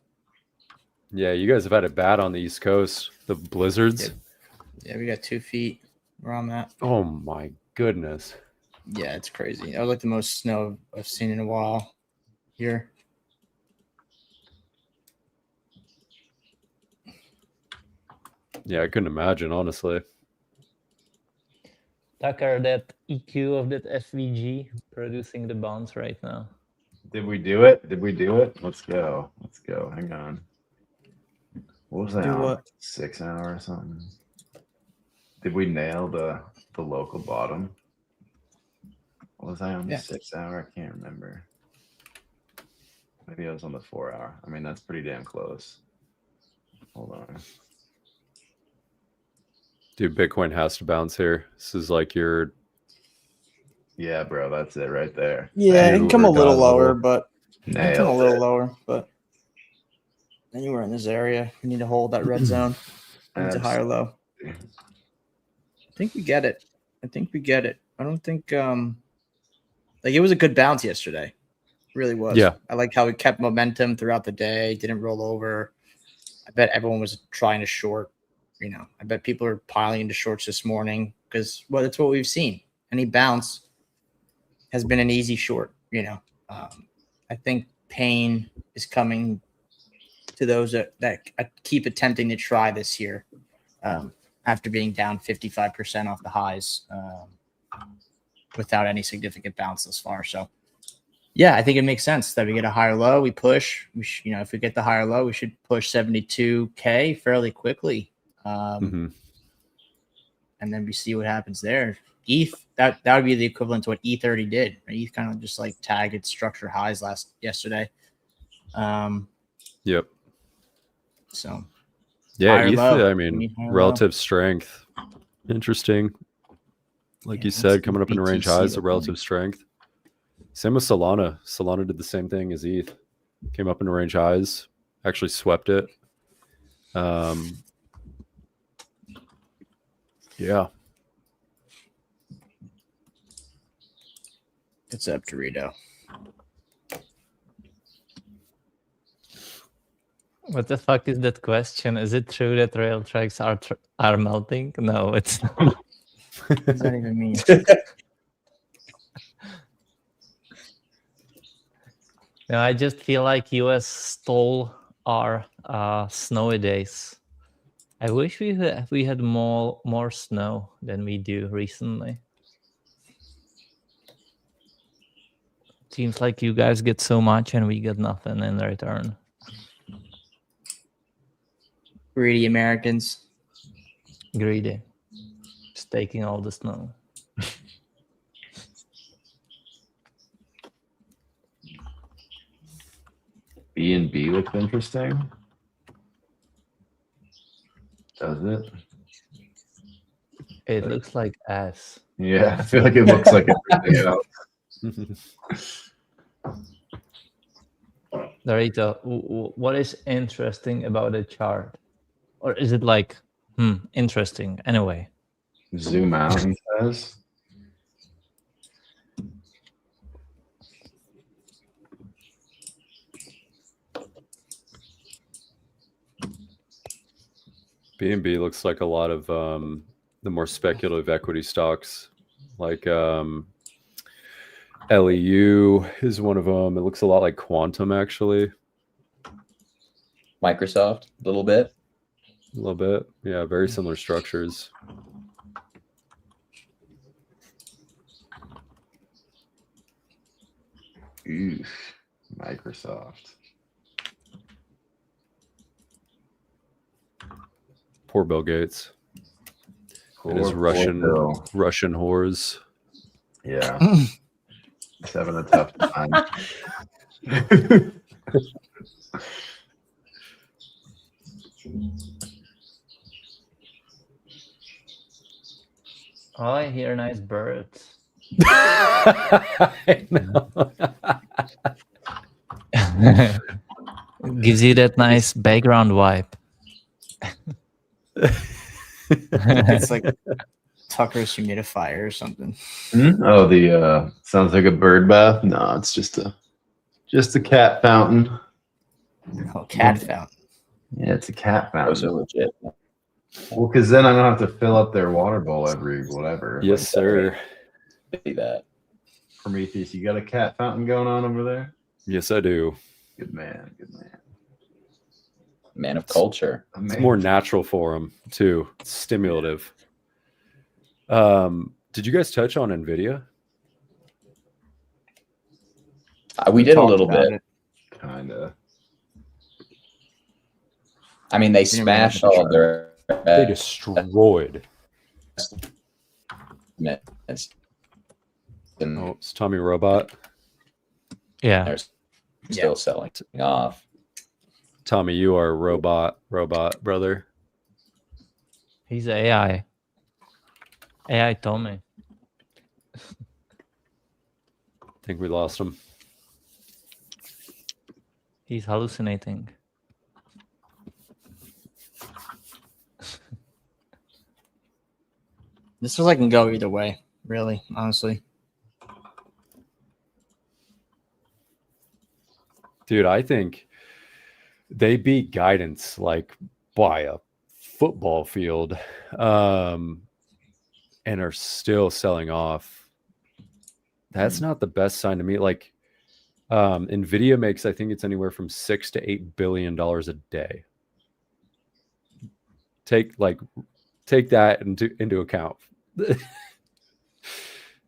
Speaker 5: Yeah, you guys have had it bad on the East Coast. The blizzards.
Speaker 2: Yeah, we got 2 feet where I'm at.
Speaker 5: Oh my goodness.
Speaker 2: Yeah, it's crazy. That was like the most snow I've seen in a while. here.
Speaker 5: Yeah, I couldn't imagine, honestly.
Speaker 4: Tucker, that EQ of that SVG producing the bounce right now.
Speaker 3: Did we do it? Did we do it? Let's go. Let's go. Hang on. What was that
Speaker 2: Do
Speaker 3: on?
Speaker 2: what?
Speaker 3: 6 hour or something? Did we nail the local bottom? What was I on the 6 hour? I can't remember. Maybe I was on the 4 hour. I mean, that's pretty damn close. Hold on.
Speaker 5: Dude, Bitcoin has to bounce here. This is like your...
Speaker 3: Yeah, bro, that's it right there.
Speaker 2: Yeah, it can come a little lower, but anywhere in this area, we need to hold that red zone. It's a higher low. I think we get it. I don't think like it was a good bounce yesterday. It really was.
Speaker 5: Yeah.
Speaker 2: I like how we kept momentum throughout the day, didn't roll over. I bet everyone was trying to short. You know, I bet people are piling into shorts this morning because, well, that's what we've seen. Any bounce has been an easy short. You know, I think pain is coming to those that keep attempting to try this year after being down 55% off the highs without any significant bounce thus far. So, yeah, I think it makes sense that we get a higher low. We push. If we get the higher low, we should push 72K fairly quickly. And then we see what happens there. ETH, that would be the equivalent to what ETH already did. ETH kind of just like tagged its structure highs yesterday.
Speaker 5: Yep.
Speaker 2: So
Speaker 5: yeah, ETH,
Speaker 2: low.
Speaker 5: I mean, relative strength. Interesting. Like you said, coming up in range highs, the relative strength. Same with Solana. Solana did the same thing as ETH. Came up in range highs, actually swept it. Yeah.
Speaker 2: It's up to Rito.
Speaker 4: What the fuck is that question? Is it true that rail tracks are melting? No, it's not.
Speaker 2: What does that even mean?
Speaker 4: No, I just feel like US stole our snowy days. I wish we had more snow than we do recently. Seems like you guys get so much and we get nothing in return.
Speaker 2: Greedy Americans.
Speaker 4: Greedy. Just taking all the snow.
Speaker 3: B&B looks interesting. Does it?
Speaker 4: It looks like ass.
Speaker 3: Yeah, I feel like it looks like everything else.
Speaker 4: Dorito, what is interesting about the chart? Or is it like, interesting anyway?
Speaker 3: Zoom out, he says.
Speaker 5: B&B looks like a lot of the more speculative equity stocks, like LEU is one of them. It looks a lot like Quantum, actually.
Speaker 1: Microsoft, a little bit.
Speaker 5: A little bit. Yeah, very similar structures.
Speaker 3: Oof, Microsoft.
Speaker 5: Poor Bill Gates. And his Russian whores.
Speaker 3: Yeah. He's having a tough time.
Speaker 4: Oh, I hear nice birds.
Speaker 5: I know.
Speaker 4: Gives you that nice background vibe.
Speaker 2: It's like Tucker's humidifier or something.
Speaker 3: Oh, the sounds like a bird bath. No, it's just a cat fountain.
Speaker 2: Oh, cat fountain.
Speaker 3: Yeah, it's a cat fountain.
Speaker 1: Those are legit.
Speaker 3: Well, because then I don't have to fill up their water bowl every whatever.
Speaker 5: Yes,
Speaker 3: like,
Speaker 5: sir.
Speaker 1: See that.
Speaker 3: Prometheus, you got a cat fountain going on over there?
Speaker 5: Yes, I do.
Speaker 3: Good man. Good man.
Speaker 1: Man of culture.
Speaker 5: It's more natural for them too. It's stimulative. Did you guys touch on NVIDIA?
Speaker 1: We did a
Speaker 2: talked
Speaker 1: little
Speaker 2: about
Speaker 1: bit.
Speaker 2: it.
Speaker 3: Kinda.
Speaker 1: I mean, they
Speaker 2: Didn't really look at
Speaker 1: smashed
Speaker 2: the
Speaker 1: all
Speaker 2: chart.
Speaker 1: their
Speaker 5: They destroyed.
Speaker 1: estimates. And
Speaker 5: Oh, it's Tommy Robot.
Speaker 4: Yeah.
Speaker 1: they're still selling off.
Speaker 5: Tommy, you are a robot, brother.
Speaker 4: He's AI. AI Tommy.
Speaker 5: I think we lost him.
Speaker 4: He's hallucinating.
Speaker 2: This feels like it can go either way, really, honestly.
Speaker 5: Dude, I think they beat guidance like by a football field, and are still selling off. That's not the best sign to me. Like, NVIDIA makes, I think it's anywhere from $6 to $8 billion a day. Take that into account.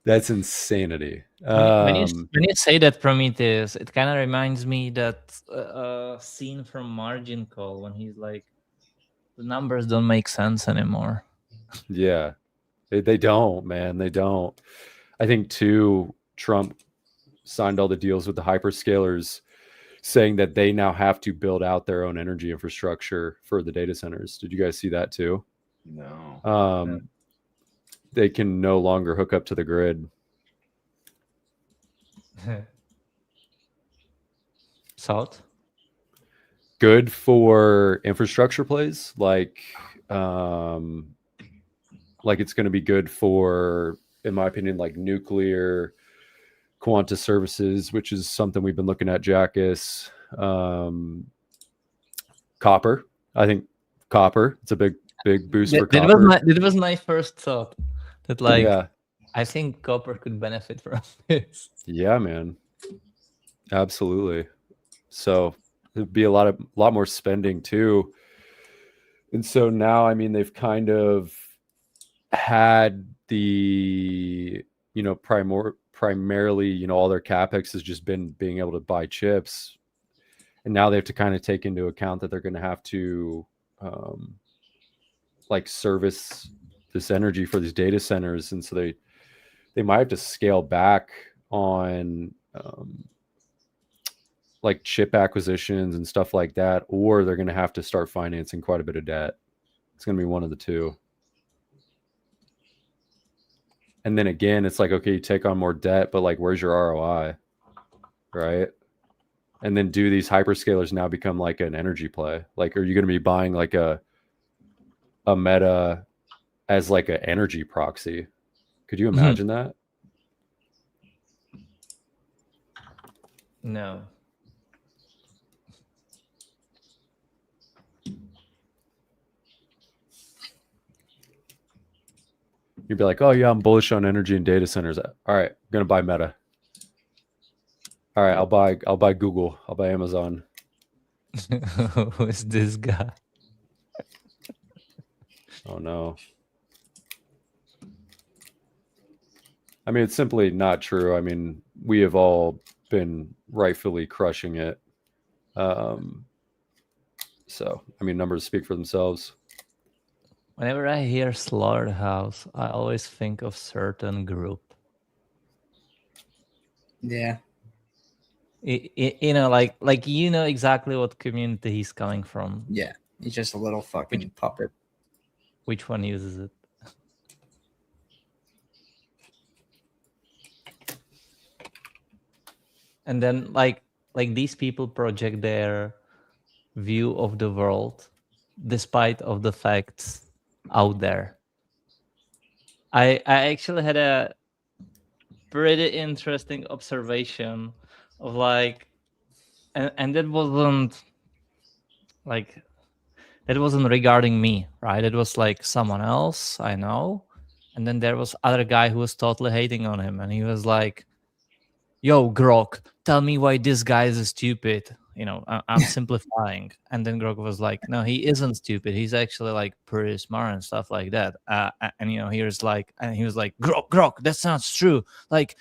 Speaker 5: That's insanity.
Speaker 4: When you say that, Prometheus, it kind of reminds me that scene from Margin Call when he's like, the numbers don't make sense anymore.
Speaker 5: Yeah, they don't, man. They don't. I think too, Trump signed all the deals with the hyperscalers, saying that they now have to build out their own energy infrastructure for the data centers. Did you guys see that too?
Speaker 3: No.
Speaker 5: They can no longer hook up to the grid.
Speaker 4: Salt?
Speaker 5: Good for infrastructure plays, like it's going to be good for, in my opinion, like nuclear, quanta services, which is something we've been looking at. Jackus, copper. I think copper. It's a big boost for copper.
Speaker 4: That was my first thought. That like,
Speaker 5: yeah,
Speaker 4: I think copper could benefit from this.
Speaker 5: yeah, man, absolutely. So there'd be a lot more spending too. And so now, I mean, they've kind of had the, primarily, all their capex has just been being able to buy chips. And now they have to kind of take into account that they're going to have to service this energy for these data centers. And so they might have to scale back on chip acquisitions and stuff like that, or they're going to have to start financing quite a bit of debt. It's going to be one of the two. And then again, it's like, okay, you take on more debt, but like, where's your ROI? Right. And then do these hyperscalers now become like an energy play? Like, are you going to be buying like a Meta as like an energy proxy? Could you imagine that?
Speaker 4: No.
Speaker 5: You'd be like, oh yeah, I'm bullish on energy and data centers. All right, I'm gonna buy Meta. All right, I'll buy Google. I'll buy Amazon.
Speaker 4: Who is this guy?
Speaker 5: Oh no. I mean, it's simply not true. I mean, we have all been rightfully crushing it. So, I mean, numbers speak for themselves.
Speaker 4: Whenever I hear slaughterhouse, I always think of certain group.
Speaker 2: Yeah.
Speaker 4: Like exactly what community he's coming from.
Speaker 2: Yeah. He's just a little fucking puppet.
Speaker 4: Which one uses it? And then like these people project their view of the world despite of the facts out there. I actually had a pretty interesting observation of like, and that wasn't regarding me, right? It was like someone else I know, and then there was other guy who was totally hating on him, and he was like, yo, Grok, tell me why this guy is stupid. I'm simplifying. And then Grok was like, no, he isn't stupid. He's actually like pretty smart and stuff like that. And he was like, Grok, that's not true. Like,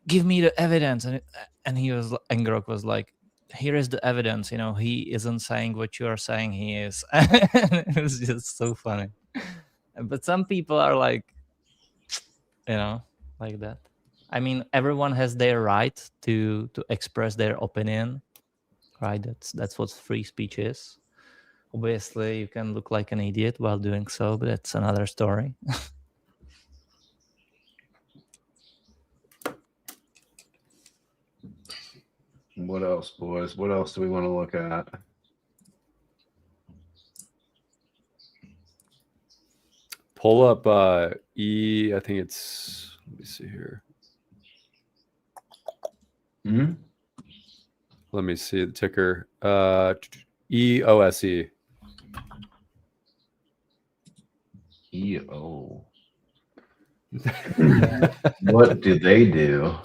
Speaker 4: give me the evidence. And Grok was like, here is the evidence. He isn't saying what you are saying he is. It was just so funny. But some people are like, like that. I mean, everyone has their right to express their opinion, right? That's what free speech is. Obviously, you can look like an idiot while doing so, but that's another story.
Speaker 3: What else, boys? What else do we want to look at?
Speaker 5: Pull up E. I think it's. Let me see here.
Speaker 3: Hmm?
Speaker 5: Let me see the ticker. EOSE.
Speaker 3: EO. What do they do?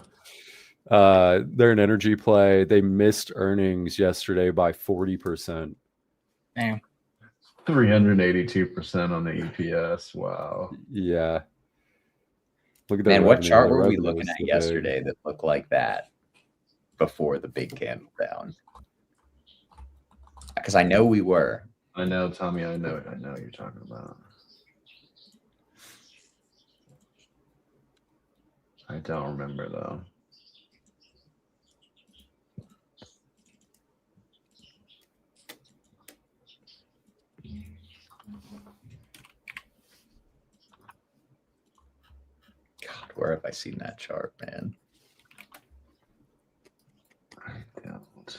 Speaker 5: They're an energy play. They missed earnings yesterday by 40%.
Speaker 2: Damn.
Speaker 3: 382% on the EPS. Wow.
Speaker 5: Yeah. Look at
Speaker 1: Man, what
Speaker 5: revenue.
Speaker 1: chart
Speaker 5: The
Speaker 1: were we
Speaker 5: revenue
Speaker 1: looking
Speaker 5: is
Speaker 1: at
Speaker 5: so big.
Speaker 1: yesterday that looked like that before the big candle down? Because I know we were.
Speaker 3: I know, Tommy. I know what you're talking about. I don't remember though.
Speaker 1: God, where have I seen that chart, man?
Speaker 3: I don't.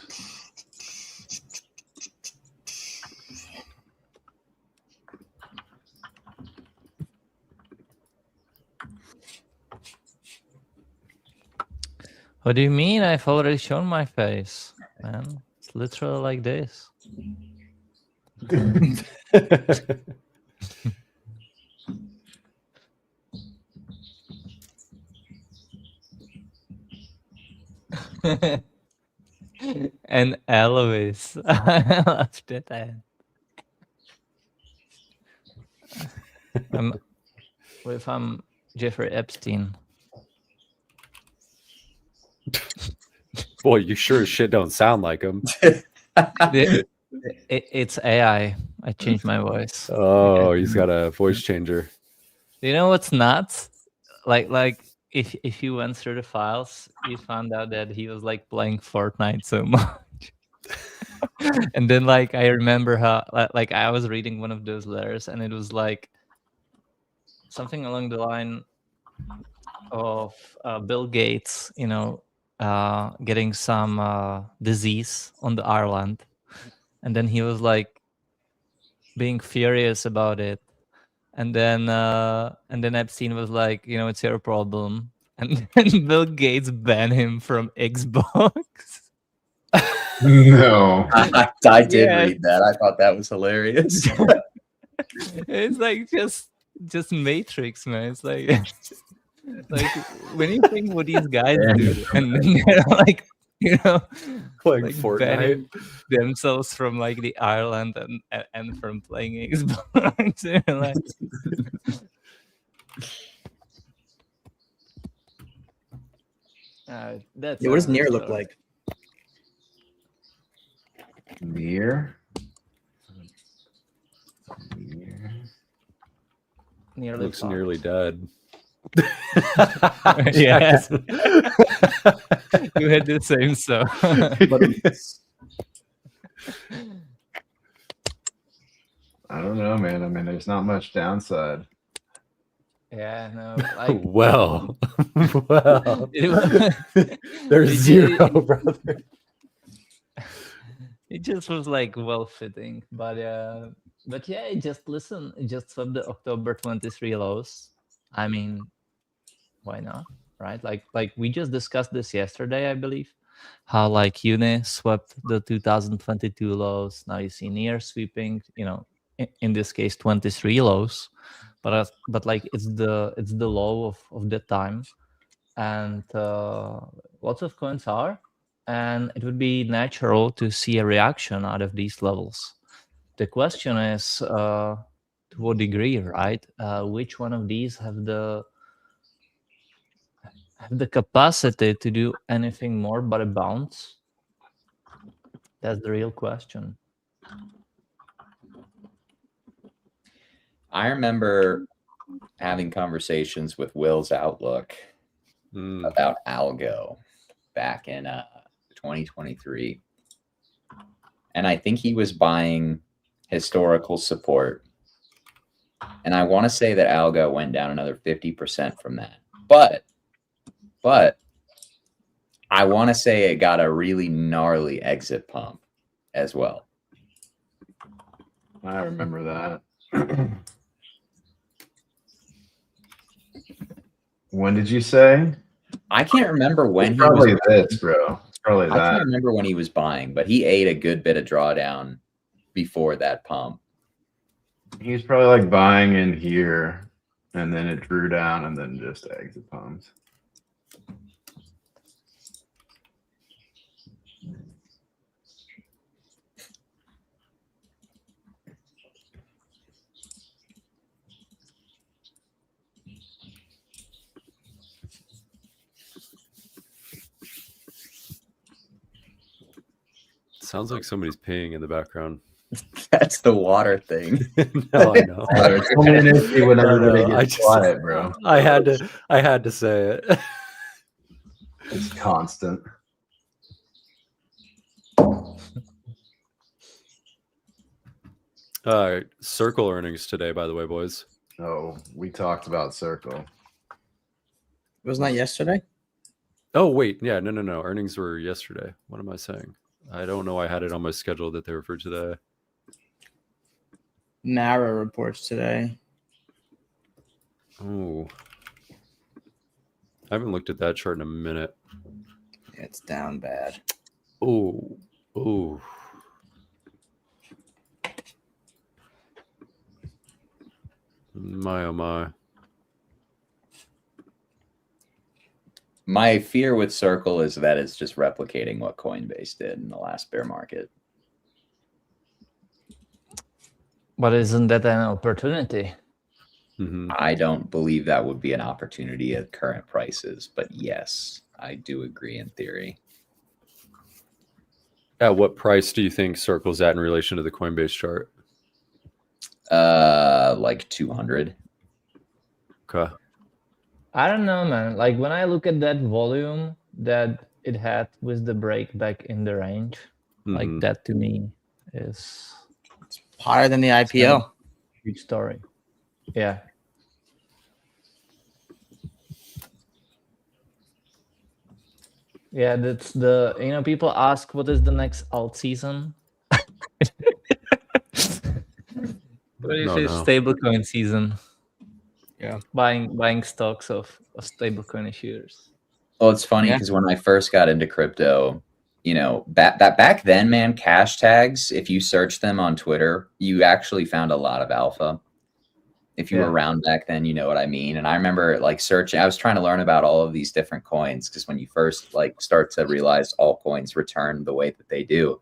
Speaker 4: What do you mean? I've already shown my face, man. It's literally like this. And Elvis. I loved it. I'm Jeffrey Epstein.
Speaker 5: Boy, you sure as shit don't sound like him.
Speaker 4: It's AI. I changed my voice.
Speaker 5: Oh, he's got a voice changer.
Speaker 4: You know what's nuts? Like if you went through the files, you found out that he was like playing Fortnite so much. And then like I remember how like I was reading one of those letters and it was like something along the line of Bill Gates, getting some disease on the island, and then he was like being furious about it, and then Epstein was like, it's your problem, and then Bill Gates banned him from Xbox.
Speaker 3: No.
Speaker 1: I did read that. I thought that was hilarious.
Speaker 4: It's like just Matrix, man. It's like like when you think what these guys do, and then they're like,
Speaker 5: Playing
Speaker 4: like
Speaker 5: Fortnite.
Speaker 4: banning themselves from like the Ireland and from playing Xbox. They're like, that's
Speaker 2: Yeah, what does Near look like?
Speaker 3: Near.
Speaker 4: Nearly
Speaker 5: Looks
Speaker 4: fucked.
Speaker 5: nearly dead.
Speaker 4: Yeah. You had the same stuff.
Speaker 3: I don't know, man. I mean, there's not much downside.
Speaker 4: Yeah, no. Like,
Speaker 5: Well, there's
Speaker 4: It-
Speaker 5: zero, brother.
Speaker 4: it just was like well fitting, but yeah, it just swept the October 23 lows. I mean, why not, right? Like we just discussed this yesterday, I believe, how like Uni swept the 2022 lows. Now you see Near sweeping, in this case 23 lows, but like it's the low of the time, and lots of coins are, and it would be natural to see a reaction out of these levels. The question is to what degree, right? Which one of these have the capacity to do anything more but a bounce? That's the real question.
Speaker 1: I remember having conversations with Will's Outlook about algo back in 2023. And I think he was buying historical support. And I want to say that algo went down another 50% from that. But I want to say it got a really gnarly exit pump as well.
Speaker 3: I remember that. When did you say?
Speaker 1: I can't remember when
Speaker 3: It's
Speaker 1: he was
Speaker 3: probably this, bro. It's probably
Speaker 1: I
Speaker 3: that.
Speaker 1: can't remember when he was buying, but he ate a good bit of drawdown before that pump.
Speaker 3: He's probably like buying in here, and then it drew down, and then just exit pumps.
Speaker 5: Sounds like somebody's peeing in the background.
Speaker 1: That's the water thing.
Speaker 5: No, I know.
Speaker 3: It's only an issue when
Speaker 5: I know,
Speaker 3: everybody
Speaker 5: I
Speaker 3: gets
Speaker 5: just-
Speaker 3: quiet, bro.
Speaker 5: I had to say it.
Speaker 3: It's constant.
Speaker 5: All right, Circle earnings today, by the way, boys.
Speaker 3: Oh, we talked about Circle.
Speaker 2: Wasn't that yesterday?
Speaker 5: Oh wait, yeah, no. Earnings were yesterday. What am I saying? I don't know. I had it on my schedule that they were for today.
Speaker 2: Mara reports today.
Speaker 5: Oh, I haven't looked at that chart in a minute.
Speaker 2: It's down bad.
Speaker 5: Oh. My oh my.
Speaker 1: My fear with Circle is that it's just replicating what Coinbase did in the last bear market.
Speaker 4: But isn't that an opportunity?
Speaker 5: Mm-hmm.
Speaker 1: I don't believe that would be an opportunity at current prices, but yes, I do agree in theory.
Speaker 5: At what price do you think Circle's at in relation to the Coinbase chart?
Speaker 1: Like 200.
Speaker 5: Okay.
Speaker 4: I don't know, man. Like when I look at that volume that it had with the break back in the range, like
Speaker 5: Mhm.
Speaker 4: that to me is
Speaker 2: It's higher than the IPO.
Speaker 4: a huge story. Yeah. Yeah, that's the people ask what is the next alt season. What if
Speaker 5: No,
Speaker 4: it's
Speaker 5: no.
Speaker 4: stablecoin season?
Speaker 2: Yeah.
Speaker 4: Buying stocks of stablecoin issuers.
Speaker 1: Well, it's funny
Speaker 2: Yeah.
Speaker 1: because when I first got into crypto, back then, man, cash tags, if you search them on Twitter, you actually found a lot of alpha. If you were
Speaker 4: Yeah.
Speaker 1: around back then, you know what I mean. And I remember like searching, I was trying to learn about all of these different coins because when you first like start to realize all coins return the way that they do,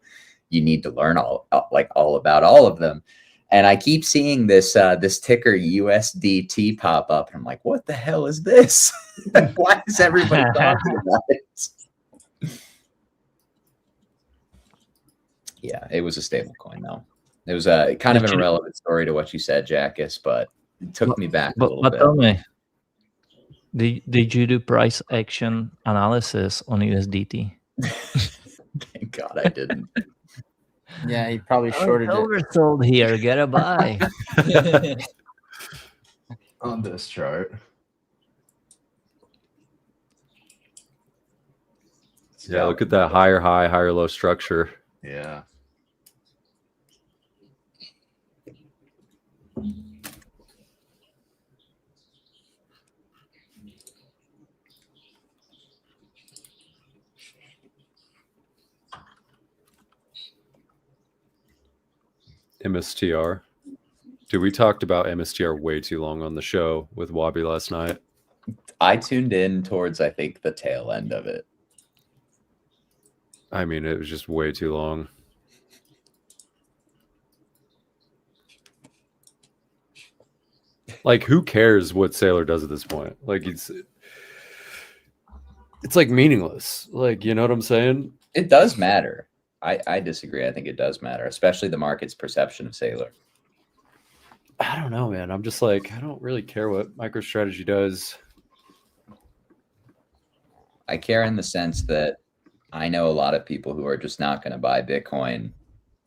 Speaker 1: you need to learn all about all of them. And I keep seeing this ticker USDT pop up, and I'm like, what the hell is this? Why is everybody talking about it? Yeah, it was a stable coin though. It was a kind of an irrelevant story to what you said, Jackus, but it took me back a little
Speaker 4: But
Speaker 1: bit.
Speaker 4: tell me, did you do price action analysis on USDT?
Speaker 1: Thank God I didn't.
Speaker 2: Yeah, he probably shorted it.
Speaker 4: Oversold here. Get a buy.
Speaker 3: On this chart.
Speaker 5: Yeah, look at that higher high, higher low structure.
Speaker 3: Yeah.
Speaker 5: MSTR. Dude, we talked about MSTR way too long on the show with Wabi last night.
Speaker 1: I tuned in towards, I think, the tail end of it.
Speaker 5: I mean, it was just way too long. Like, who cares what Sailor does at this point? Like, it's like meaningless. Like, you know what I'm saying?
Speaker 1: It does matter. I disagree. I think it does matter, especially the market's perception of Sailor.
Speaker 5: I don't know, man. I'm just like, I don't really care what MicroStrategy does.
Speaker 1: I care in the sense that I know a lot of people who are just not going to buy Bitcoin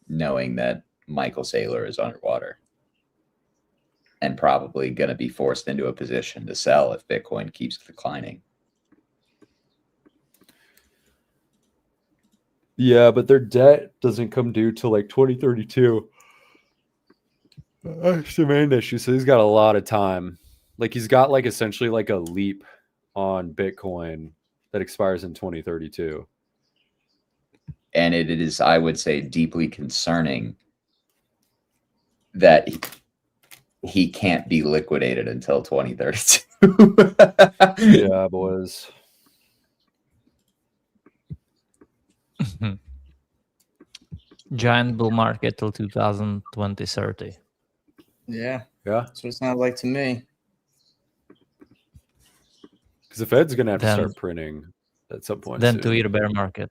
Speaker 1: knowing that Michael Saylor is underwater and probably going to be forced into a position to sell if Bitcoin keeps declining.
Speaker 5: Yeah, but their debt doesn't come due till like 2032. That's the main issue. So he's got a lot of time. Like, he's got like essentially like a leap on Bitcoin that expires in 2032.
Speaker 1: And it is, I would say, deeply concerning that he can't be liquidated until 2032.
Speaker 5: Yeah, boys.
Speaker 4: Giant bull market till 2020-30.
Speaker 2: Yeah,
Speaker 5: Yeah.
Speaker 2: that's what it sounds like to me.
Speaker 5: Because the Fed's going to have to
Speaker 4: Then-
Speaker 5: start printing at some point.
Speaker 4: Then
Speaker 5: soon.
Speaker 4: 2-year bear market.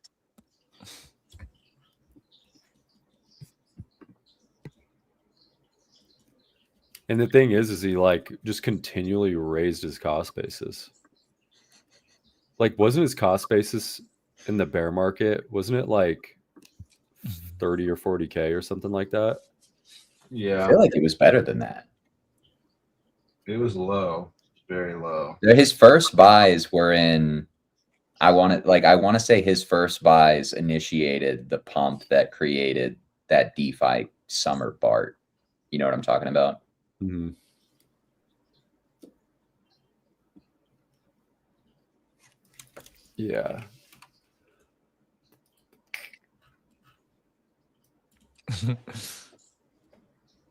Speaker 5: And the thing is he like just continually raised his cost basis. Like, wasn't his cost basis in the bear market, wasn't it like 30 or 40K or something like that?
Speaker 1: I
Speaker 3: Yeah,
Speaker 1: feel like it was better than that.
Speaker 3: it was low, very low.
Speaker 1: His first buys were in, I want to say his first buys initiated the pump that created that DeFi summer BART. You know what I'm talking about?
Speaker 5: Mm-hmm. Yeah.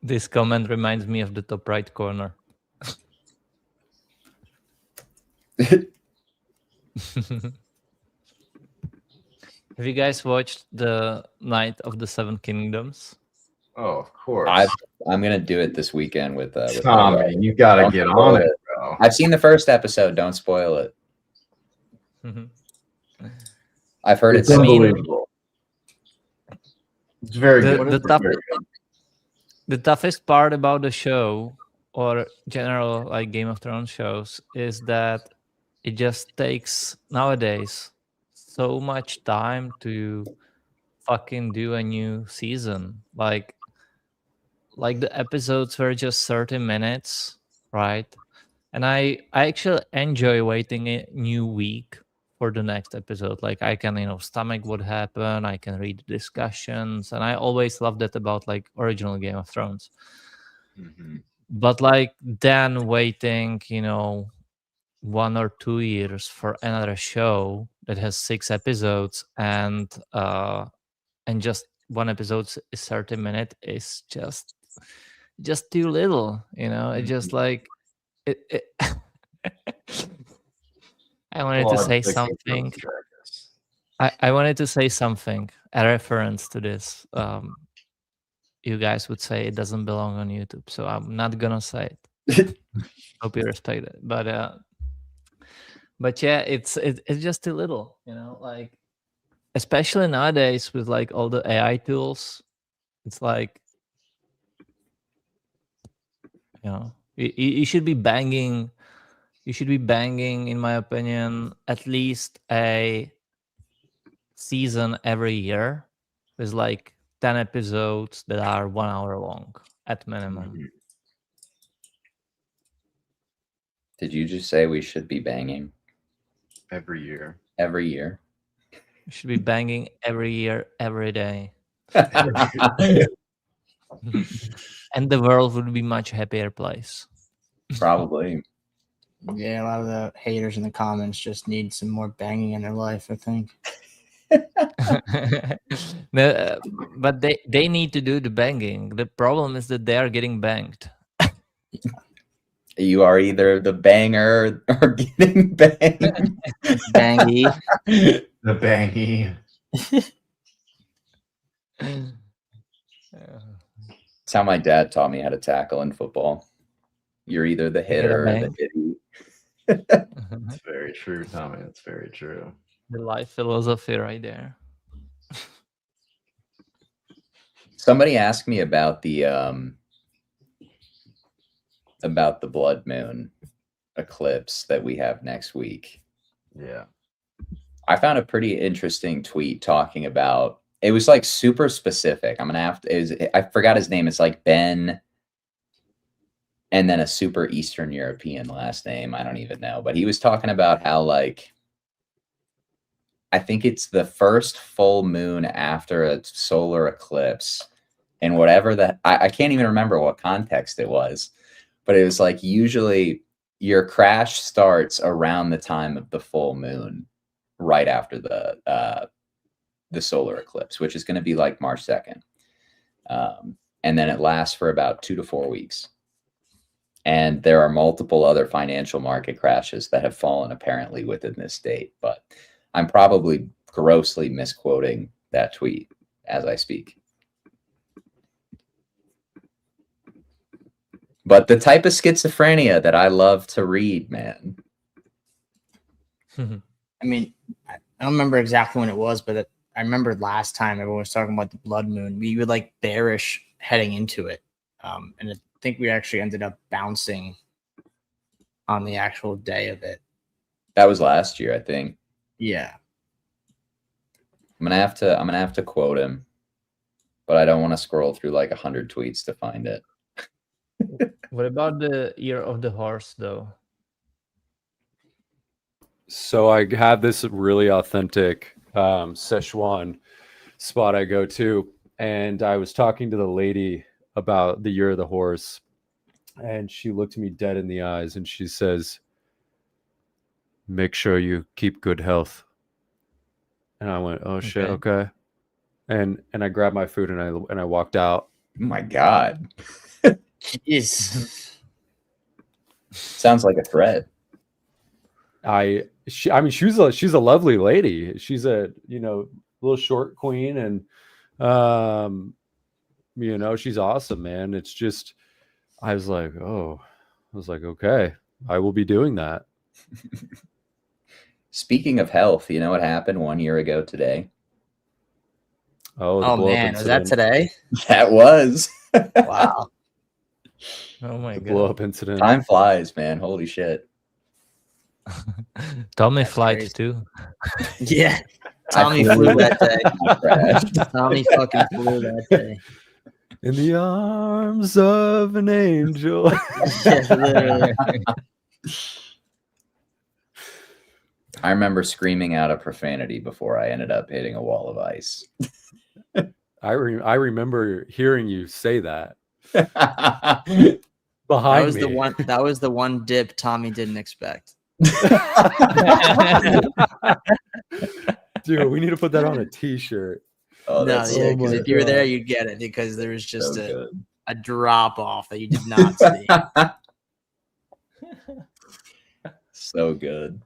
Speaker 4: This comment reminds me of the top right corner. Have you guys watched the Night of the Seven Kingdoms?
Speaker 3: Oh, of course.
Speaker 1: I'm gonna do it this weekend with
Speaker 3: Tommy, you got to
Speaker 1: Don't
Speaker 3: get
Speaker 1: spoil
Speaker 3: on it,
Speaker 1: it.
Speaker 3: bro.
Speaker 1: I've seen the first episode. Don't spoil it. I've heard
Speaker 3: It's
Speaker 1: it's
Speaker 3: unbelievable. It's very
Speaker 4: The-
Speaker 3: good.
Speaker 4: the
Speaker 3: It's
Speaker 4: top-
Speaker 3: very good.
Speaker 4: The toughest part about the show, or general like Game of Thrones shows, is that it just takes nowadays so much time to fucking do a new season. Like the episodes were just 30 minutes, right? And I actually enjoy waiting a new week for the next episode. Like, I can, stomach what happened, I can read discussions, and I always loved that about like original Game of Thrones.
Speaker 3: Mhm.
Speaker 4: But like then waiting, 1 or 2 years for another show that has 6 episodes and just one episode is 30 minutes is just too little, It's just like it I wanted to
Speaker 3: Well,
Speaker 4: say
Speaker 3: it's like
Speaker 4: something.
Speaker 3: Dragus.
Speaker 4: I wanted to say something, a reference to this. You guys would say it doesn't belong on YouTube, so I'm not gonna say it. Hope you respect it. But yeah, it's just too little, like especially nowadays with like all the AI tools. It's like, you should be banging. You should be banging, in my opinion, at least a season every year with like 10 episodes that are 1 hour long at minimum.
Speaker 3: Mhm.
Speaker 1: Did you just say we should be banging
Speaker 3: Every year.
Speaker 1: every year?
Speaker 4: You should be banging every year, every day. And the world would be much happier place.
Speaker 1: Probably.
Speaker 2: Yeah, a lot of the haters in the comments just need some more banging in their life, I think.
Speaker 4: No, but they need to do the banging. The problem is that they are getting banged.
Speaker 1: You are either the banger or getting banged.
Speaker 2: Bangy.
Speaker 3: The bangy.
Speaker 1: That's how my dad taught me how to tackle in football. You're either the hitter or the hitty.
Speaker 3: That's very true, Tommy. That's very true.
Speaker 4: The life philosophy right there.
Speaker 1: Somebody asked me about the blood moon eclipse that we have next week.
Speaker 3: Yeah.
Speaker 1: I found a pretty interesting tweet talking about, it was like super specific. I'm gonna have to, I forgot his name. It's like Ben and then a super Eastern European last name. I don't even know, but he was talking about how, like, I think it's the first full moon after a solar eclipse, and whatever that, I can't even remember what context it was, but it was like usually your crash starts around the time of the full moon, right after the solar eclipse, which is going to be like March 2nd. And then it lasts for about 2 to 4 weeks. And there are multiple other financial market crashes that have fallen apparently within this date, but I'm probably grossly misquoting that tweet as I speak. But the type of schizophrenia that I love to read, man.
Speaker 2: I mean, I don't remember exactly when it was, but I remember last time everyone was talking about the blood moon. We were like bearish heading into it. And I think we actually ended up bouncing on the actual day of it.
Speaker 1: That was last year, I think.
Speaker 2: Yeah.
Speaker 1: I'm gonna have to quote him, but I don't want to scroll through like 100 tweets to find it.
Speaker 4: What about the year of the horse, though?
Speaker 5: So I have this really authentic Szechuan spot I go to, and I was talking to the lady about the year of the horse, and she looked me dead in the eyes and she says, "Make sure you keep good health." And I went, "Oh shit, okay." And I grabbed my food and I walked out.
Speaker 1: Oh my God.
Speaker 2: Jeez.
Speaker 1: Sounds like a threat.
Speaker 5: She's a lovely lady. She's a, little short queen, and she's awesome, man. It's just, I was like, okay, I will be doing that.
Speaker 1: Speaking of health, you know what happened 1 year ago today?
Speaker 2: Oh man, was that today?
Speaker 1: That was.
Speaker 2: Wow.
Speaker 4: Oh my
Speaker 5: The
Speaker 4: God.
Speaker 5: blow up incident.
Speaker 1: Time flies, man. Holy shit.
Speaker 4: Tommy
Speaker 2: That's
Speaker 4: flight
Speaker 2: crazy.
Speaker 4: too.
Speaker 2: Yeah. Tommy flew that day. Tommy fucking flew that day.
Speaker 5: In the arms of an angel.
Speaker 2: Yeah, literally.
Speaker 1: I remember screaming out a profanity before I ended up hitting a wall of ice.
Speaker 5: I remember hearing you say that
Speaker 2: That
Speaker 5: behind
Speaker 2: was
Speaker 5: me.
Speaker 2: that was the one dip Tommy didn't expect.
Speaker 5: Dude, we need to put that on a t-shirt.
Speaker 1: Oh,
Speaker 2: No,
Speaker 1: that's
Speaker 2: yeah,
Speaker 1: so
Speaker 2: because
Speaker 1: good.
Speaker 2: if you were there, you'd get it, because there was just
Speaker 1: So good.
Speaker 2: a drop off that you did not see.
Speaker 1: So good.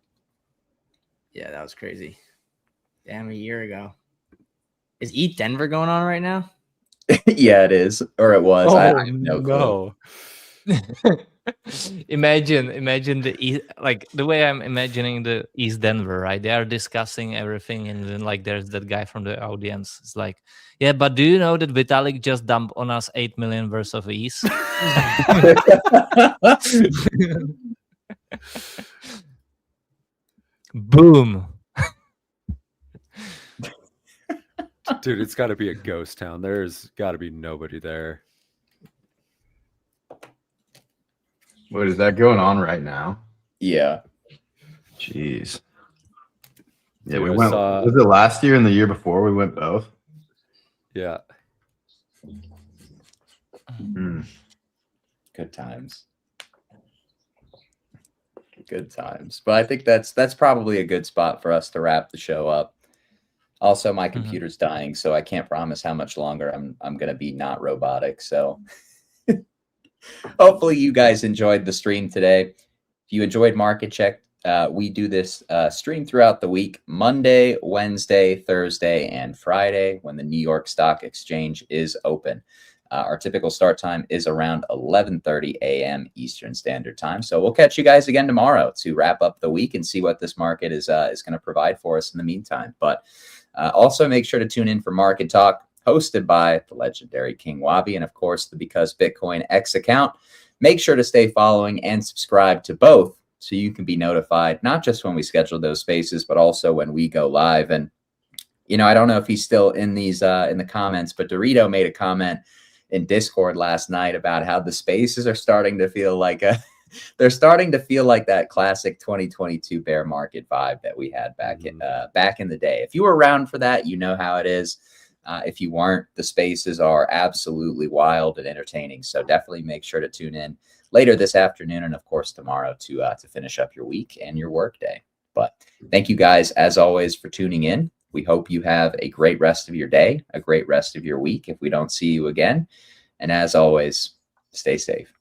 Speaker 2: Yeah, that was crazy. Damn, a year ago. Is Eat Denver going on right now?
Speaker 1: Yeah, it is. Or it was. I have no clue.
Speaker 5: no.
Speaker 4: Imagine the way I'm imagining the East Denver, right? They are discussing everything, and then like there's that guy from the audience. It's like, yeah, but do you know that Vitalik just dumped on us 8 million verse of East? Boom.
Speaker 5: Dude, it's got to be a ghost town. There's got to be nobody there.
Speaker 3: Wait, is that going on right now?
Speaker 1: Yeah.
Speaker 3: Jeez. Yeah,
Speaker 5: Dude,
Speaker 3: we
Speaker 5: I
Speaker 3: went.
Speaker 5: saw-
Speaker 3: Was it last year and the year before? We went both.
Speaker 5: Yeah.
Speaker 3: Hmm.
Speaker 1: Good times. Good times. But I think that's probably a good spot for us to wrap the show up. Also, my computer's dying, so I can't promise how much longer I'm gonna be not robotic. So Hopefully you guys enjoyed the stream today. If you enjoyed Market Check, we do this stream throughout the week, Monday, Wednesday, Thursday, and Friday when the New York Stock Exchange is open. Our typical start time is around 11:30 a.m. Eastern Standard Time. So we'll catch you guys again tomorrow to wrap up the week and see what this market is going to provide for us in the meantime. But also make sure to tune in for Market Talk, hosted by the legendary King Wabi, and of course the Because Bitcoin X account. Make sure to stay following and subscribe to both so you can be notified, not just when we schedule those spaces, but also when we go live. And, you know, I don't know if he's still in these in the comments, but Dorito made a comment in Discord last night about how the spaces are starting to feel like they're starting to feel like that classic 2022 bear market vibe that we had back in the day. If you were around for that, you know how it is. If you weren't, the spaces are absolutely wild and entertaining. So definitely make sure to tune in later this afternoon and of course tomorrow to finish up your week and your work day. But thank you guys as always for tuning in. We hope you have a great rest of your day, a great rest of your week if we don't see you again. And as always, stay safe.